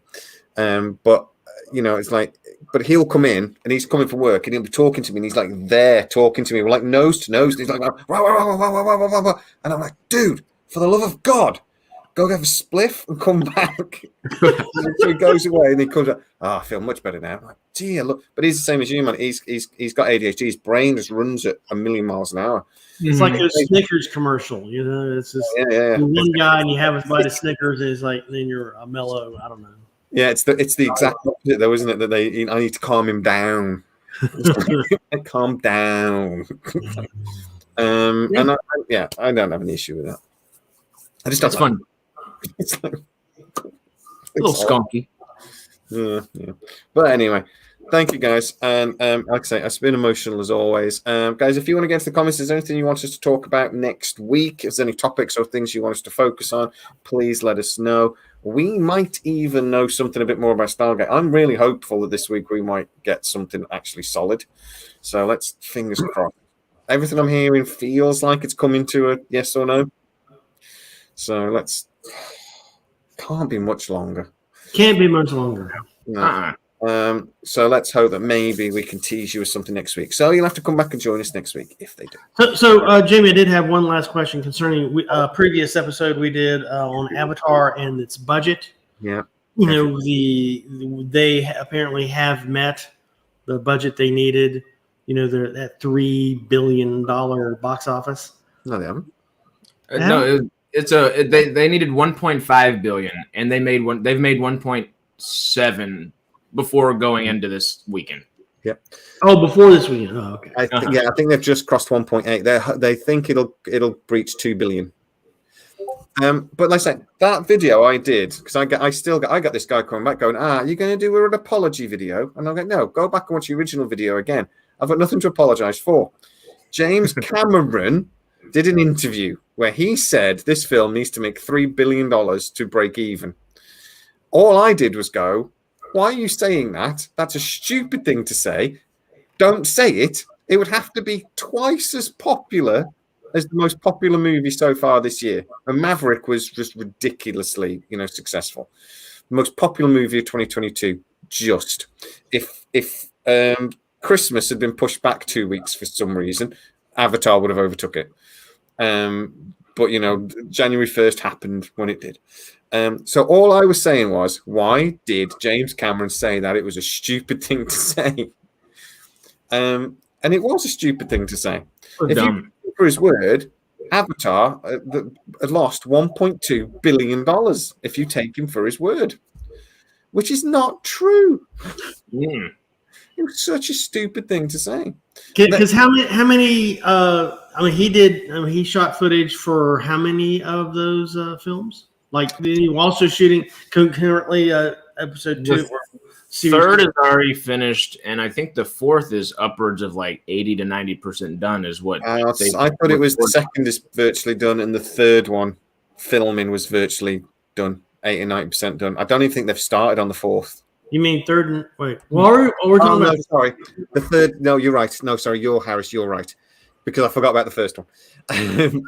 A: But it's like, but he'll come in and he's coming from work and he'll be talking to me and he's like there talking to me. We're like nose to nose. And he's like, wah, wah, wah, wah, wah, wah, wah, wah. And I'm like, dude, for the love of God, go have a spliff and come back. So he goes away and he comes up. Oh, I feel much better now. I'm like, gee, look, but he's the same as you, man. He's got ADHD. His brain just runs at 1,000,000 miles an hour.
B: It's like a Snickers commercial, you know. It's just
A: Yeah.
B: you're one guy and you have a bite of Snickers, and it's like then you're a mellow. I don't know.
A: Yeah, it's the exact opposite, though, isn't it? That I need to calm him down. Calm down. And I don't have an issue with that. I just
C: That's fun.
A: It's like,
C: A little skunky.
A: Yeah. But anyway, thank you guys. And like I say, it's been emotional as always. Guys, if you want to get into the comments, is there anything you want us to talk about next week? If there's any topics or things you want us to focus on, please let us know. We might even know something a bit more about Stargate. I'm really hopeful that this week we might get something actually solid. So let's fingers crossed. Everything I'm hearing feels like it's coming to a yes or no. So can't be much longer.
B: Can't be much longer.
A: No. So let's hope that maybe we can tease you with something next week. So you'll have to come back and join us next week if they do.
B: So Jamie, I did have one last question concerning previous episode we did on Avatar and its budget.
A: Yeah.
B: You know, they apparently have met the budget they needed. You know, they're at $3 billion box office.
A: No, they haven't.
C: They needed 1.5 billion and they've made 1.7 before going into this weekend.
A: Yeah.
B: Oh, before this weekend. Oh, okay.
A: I think they've just crossed 1.8. They think it'll breach 2 billion. But like I said, that video I did because I got this guy coming back going, you're going to do an apology video, and I'm like, no, go back and watch the original video again. I've got nothing to apologize for. James Cameron did an interview where he said this film needs to make $3 billion to break even. All I did was go, why are you saying that? That's a stupid thing to say. Don't say it. It would have to be twice as popular as the most popular movie so far this year. And Maverick was just ridiculously, successful. The most popular movie of 2022. Just if Christmas had been pushed back 2 weeks for some reason, Avatar would have overtook it. But January 1st happened when it did. So all I was saying was, why did James Cameron say that? It was a stupid thing to say. And it was a stupid thing to say. If you for his word, Avatar had lost $1.2 billion if you take him for his word, which is not true.
C: Mm.
A: It was such a stupid thing to say.
B: Because how many? He shot footage for how many of those films? Like, he was also shooting concurrently episode 2.
C: Third is already finished, and I think the fourth is upwards of like 80 to 90% done. Is what
A: I thought it was. The second is virtually done, and the third one filming was virtually done, 80 and 90% done. I don't even think they've started on the fourth.
B: You mean third and wait? Well, we're talking about.
A: Sorry, the third. No, you're right. No, sorry, you're Harris. You're right, because I forgot about the first one.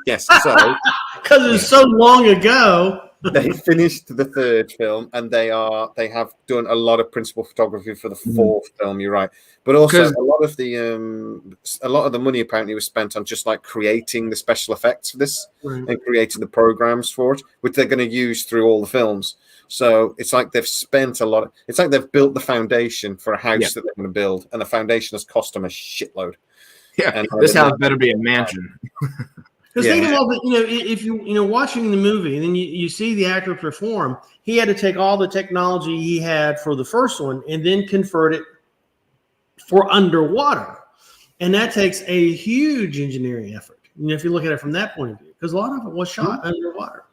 A: Yes, so
B: because it was so long ago.
A: They finished the third film, and they have done a lot of principal photography for the fourth film. You're right, but also a lot of the money apparently was spent on just like creating the special effects for this and creating the programs for it, which they're going to use through all the films. So it's like they've spent a lot. It's like they've built the foundation for a house that they're going to build, and the foundation has cost them a shitload.
C: Yeah, and this house better be a mansion.
B: Because think of all the, if you watching the movie and then you see the actor perform, he had to take all the technology he had for the first one and then convert it for underwater, and that takes a huge engineering effort. If you look at it from that point of view, because a lot of it was shot underwater.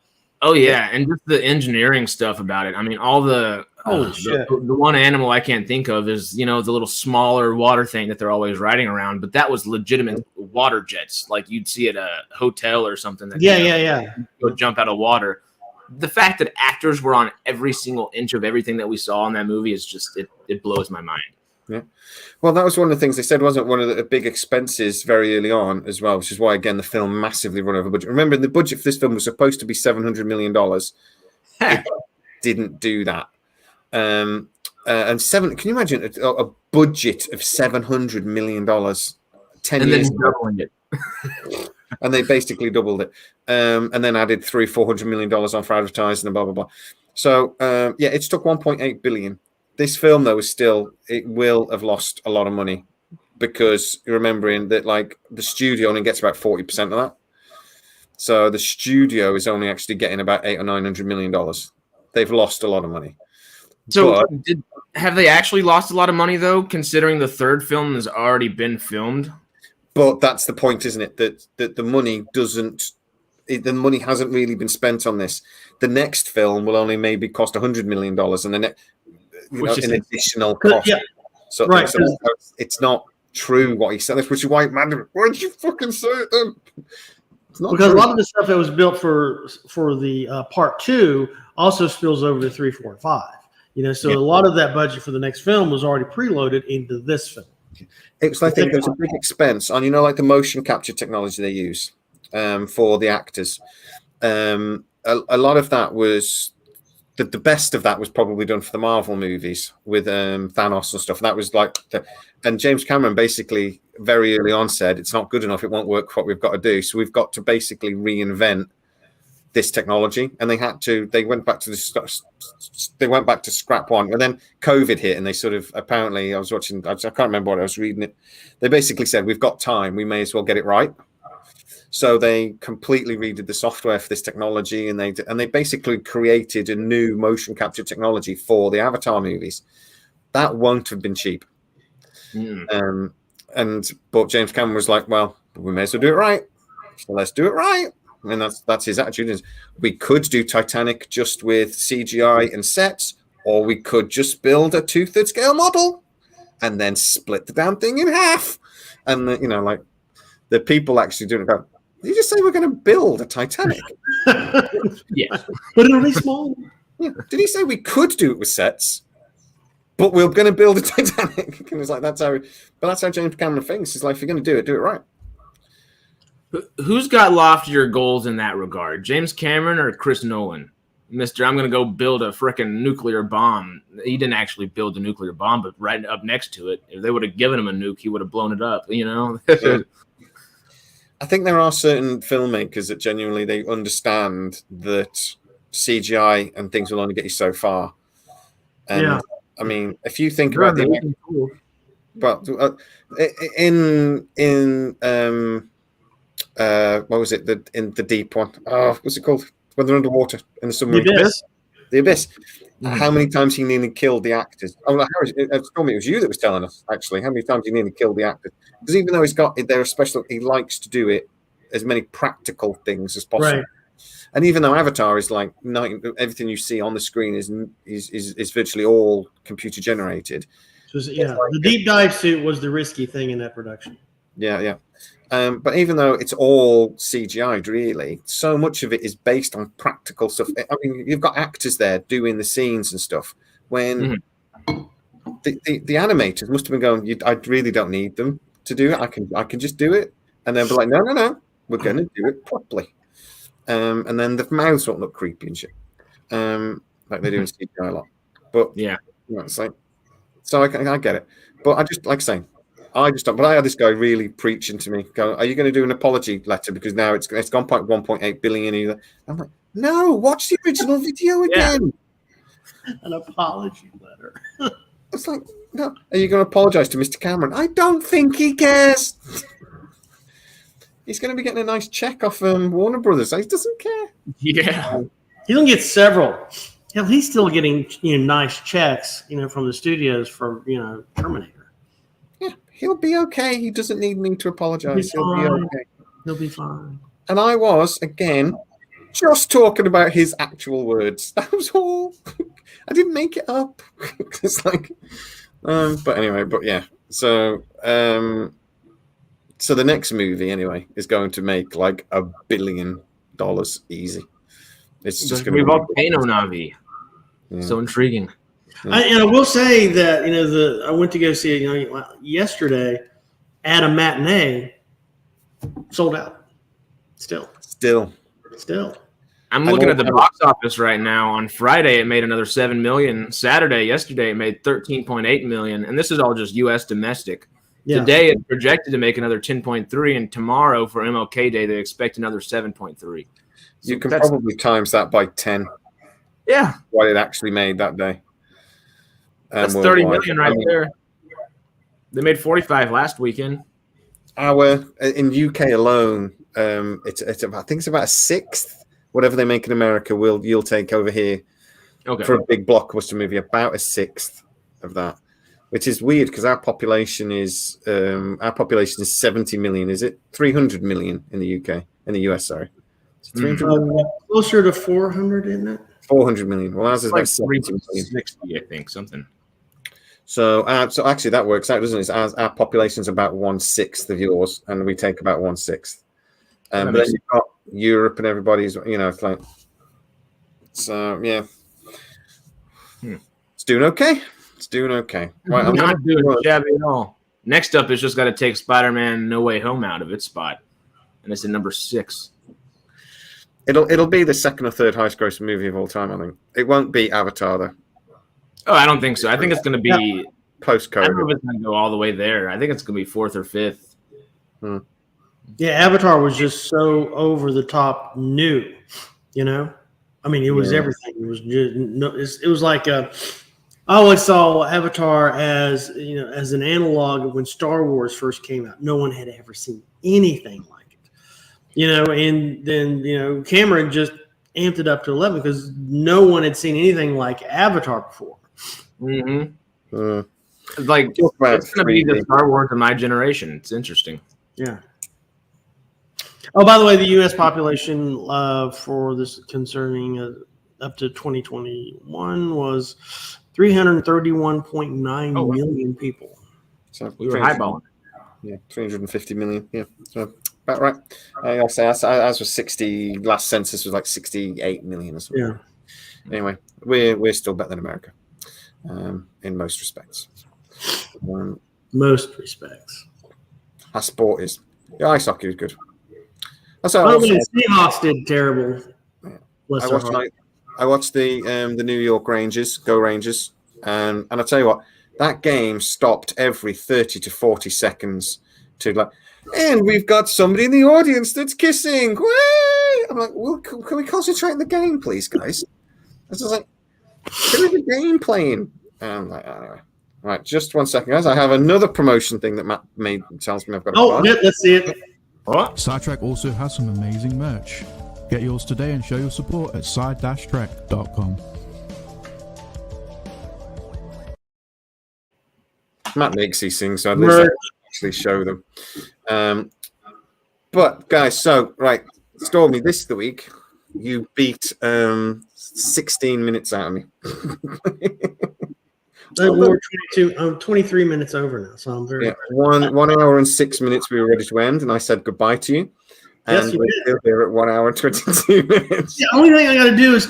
C: Oh yeah, and just the engineering stuff about it. I mean, all the the one animal I can't think of is the little smaller water thing that they're always riding around, but that was legitimate water jets, like you'd see at a hotel or something. That would jump out of water. The fact that actors were on every single inch of everything that we saw in that movie is just it blows my mind.
A: Yeah, well, that was one of the things they said wasn't one of the big expenses very early on as well, which is why again the film massively run over budget. Remember, the budget for this film was supposed to be $700 million. It didn't do that. And can you imagine a budget of $700 million 10
C: and
A: years
C: then doubling it?
A: and they basically doubled it, and then added $400 million on for advertising and blah blah blah. So yeah, it's took 1.8 billion. This film though is still, it will have lost a lot of money because remembering that like the studio only gets about 40% of that. So the studio is only actually getting about $800 or $900 million. They've lost a lot of money.
C: So have they actually lost a lot of money though, considering the third film has already been filmed?
A: But that's the point, isn't it? That the money doesn't, the money hasn't really been spent on this. The next film will only maybe cost $100 million, and the next, an additional cost.
B: Yeah.
A: So,
B: Right.
A: So it's not true what he said, which is why it mattered. Why did you fucking say it then? It's not
B: Because
A: true.
B: a lot of the stuff that was built for the part 2 also spills over to 3, 4, and 5. So a lot of that budget for the next film was already preloaded into this film.
A: It's like there's a big expense on, like the motion capture technology they use for the actors. A lot of that was the best of that was probably done for the Marvel movies with Thanos and stuff. And that was like, and James Cameron basically very early on said it's not good enough. It won't work for what we've got to do. So we've got to basically reinvent this technology. And they went back to scrap one. And then COVID hit, and they sort of, apparently, I can't remember what I was reading it. They basically said, we've got time. We may as well get it right. So they completely redid the software for this technology, and they basically created a new motion capture technology for the Avatar movies. That won't have been cheap. But James Cameron was like, well, we may as well do it right. So let's do it right. And that's his attitude. Is we could do Titanic just with CGI and sets, or we could just build a 2/3 scale model and then split the damn thing in half. And like the people actually doing it go, did you just say we're going to build a Titanic?
C: Yeah,
B: but it'll be small.
A: Yeah. Did he say we could do it with sets, but we're going to build a Titanic? And it's like that's how James Cameron thinks. It's like, if you're going to do it right.
C: Who's got loftier goals in that regard, James Cameron or Chris Nolan? Mr. I'm going to go build a frickin' nuclear bomb. He didn't actually build a nuclear bomb, but right up next to it, if they would have given him a nuke, he would have blown it up,
A: Yeah. I think there are certain filmmakers that genuinely they understand that CGI and things will only get you so far. And
B: Yeah.
A: I mean, if you think about the but what was it? In the deep one? Oh, what's it called? When they're underwater in the submarine. The Abyss. How many times he nearly killed the actors? Oh, no, Harris, it told me it was you that was telling us, actually, how many times he nearly killed the actors. Because even though they're special, he likes to do it as many practical things as possible.
B: Right.
A: And even though Avatar is like everything you see on the screen is virtually all computer generated.
B: So, the deep dive suit was the risky thing in that production.
A: Yeah. But even though it's all CGI'd, really, so much of it is based on practical stuff. I mean, you've got actors there doing the scenes and stuff. When the animators must have been going, I really don't need them to do it. I can just do it. And they'll be like, no, we're going to do it properly. And then the mouths won't look creepy and shit, like they do in CGI a lot. But
C: yeah,
A: it's like, so I get it. But I just, like I say, I just don't. But I had this guy really preaching to me, going, "Are you going to do an apology letter because now it's gone by 1.8 billion either?" I'm like, "No, watch the original video again."
B: Yeah. An apology letter.
A: It's like, no. Are you going to apologize to Mr. Cameron? I don't think he cares. He's going to be getting a nice check off Warner Brothers. He doesn't care.
C: Yeah,
B: he's going to get several. Hell, he's still getting nice checks, from the studios for Terminator.
A: Yeah, he'll be okay. He doesn't need me to apologize. He'll be okay.
B: He'll be fine.
A: And I was, again, just talking about his actual words. That was all. I didn't make it up. It's like, but anyway, but yeah. So the next movie, anyway, is going to make like $1 billion easy. It's just going to be
C: Volcano Navi. Yeah. So intriguing.
B: I will say that I went to go see it yesterday at a matinee, sold out. Still.
C: I'm looking at the box office right now. On Friday, it made another 7 million. Yesterday, it made 13.8 million, and this is all just U.S. domestic.
B: Yeah.
C: Today it's projected to make another 10.3, and tomorrow for MLK Day they expect another 7.3. So
A: You can probably times that by 10.
C: Yeah,
A: What it actually made that day.
C: that's 30
A: worldwide.
C: million right there. They made 45 last weekend.
A: In UK alone, it's I think it's about a sixth. Whatever they make in America, you'll take over here for a big blockbuster movie. About a sixth of that, which is weird because our population is 70 million. Is it 300 million in the UK? In the US, sorry. 300
B: closer to 400, isn't it?
A: 400 million. Well, ours is
C: Like
A: about 70 million.
C: 360, I think, something.
A: So actually, that works out, doesn't it? Our population's about 1/6 of yours, and we take about 1/6. But then you've got Europe and everybody's, it's like, so yeah, it's doing okay. It's doing okay. Right, I'm
C: not doing shabby at all. Next up is just got to take Spider-Man No Way Home out of its spot, and it's at number 6.
A: It'll be the second or third highest grossing movie of all time. I think it won't be Avatar though.
C: Oh, I don't think so. I think it's going to be
A: post-COVID.
C: I don't know if it's going to go all the way there. I think it's going to be 4th or 5th.
B: Yeah, Avatar was just so over the top new, I mean, it was everything. It was just it was like I always saw Avatar as as an analog of when Star Wars first came out. No one had ever seen anything like it, and then Cameron just amped it up to 11 because no one had seen anything like Avatar before.
C: Mm-hmm. Like it's going to be the Star Wars of my generation. It's interesting.
B: Yeah. Oh, by the way, the U.S. population for this concerning up to 2021 was 331.9 million people.
A: So
C: we were highballing.
A: Yeah, 350 million. Yeah, so about right. I say as was 60. Last census was like 68 million or something.
B: Yeah.
A: Anyway, we're still better than America, in most respects.
B: Most respects.
A: Our sport is. Yeah, ice hockey is good. That's
B: the Seahawks did terrible.
A: I watched the New York Rangers, go Rangers, and I tell you what, that game stopped every 30 to 40 seconds to like, and we've got somebody in the audience that's kissing. Whee! I'm like, well, can we concentrate on the game, please, guys? I was like, there is a game playing. And I'm like, anyway. Right, just 1 second, guys. I have another promotion thing that Matt tells me I've got to
B: Oh, yeah, let's see it.
A: What?
E: Scitrek also has some amazing merch. Get yours today and show your support at sci-trek.com.
A: Matt makes these things, so at least I can actually show them. But guys, so right, Stormy, this the week you beat 16 minutes out of me.
B: I'm 23 minutes over now, so I'm very
A: 1 hour and 6 minutes we were ready to end, and I said goodbye to you. And we're still here at 1 hour and 22 minutes.
B: The only thing I got to do is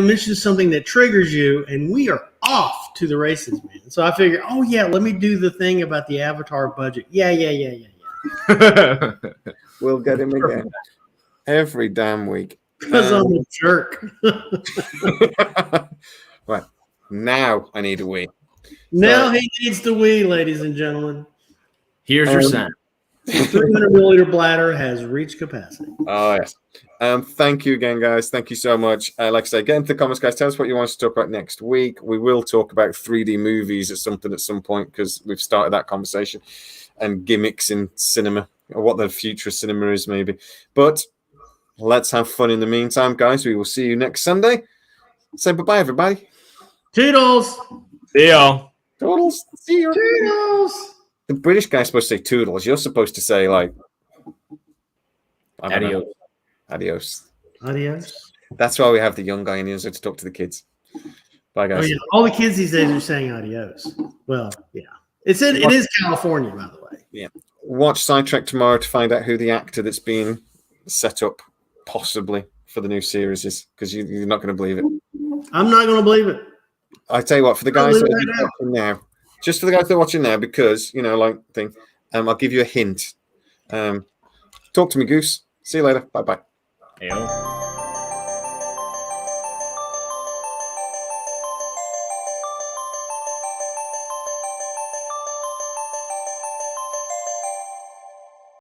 B: mention something that triggers you, and we are off to the races, man. So I figure, let me do the thing about the Avatar budget. Yeah.
A: We'll get him again every damn week
B: because I'm a jerk.
A: Right now, I need a wee.
B: Now he needs to wee, ladies and gentlemen.
C: Here's your sign.
B: 300 milliliter bladder has reached capacity.
A: Oh, yes. Thank you again, guys. Thank you so much. Like I say, get into the comments, guys. Tell us what you want us to talk about next week. We will talk about 3D movies at some point because we've started that conversation, and gimmicks in cinema, or what the future of cinema is, maybe. But let's have fun in the meantime, guys. We will see you next Sunday. Say bye-bye, everybody.
B: Toodles.
C: See y'all.
A: Toodles. See you.
B: Toodles.
A: The British guy's supposed to say toodles. You're supposed to say, like,
C: adios.
A: Adios.
B: Adios.
A: That's why we have the young guy in here to talk to the kids. Bye, guys.
B: Oh, yeah. All the kids these days are saying adios. Well, yeah. It is California, by the way.
A: Yeah. Watch Scitrek tomorrow to find out who the actor that's being set up possibly for the new series is, because you're not going to believe it.
B: I'm not going to believe it.
A: I tell you what, for the guys that are watching now, just for the guys that are watching now, because, I'll give you a hint. Talk to me, Goose. See you later. Bye-bye.
C: Hey,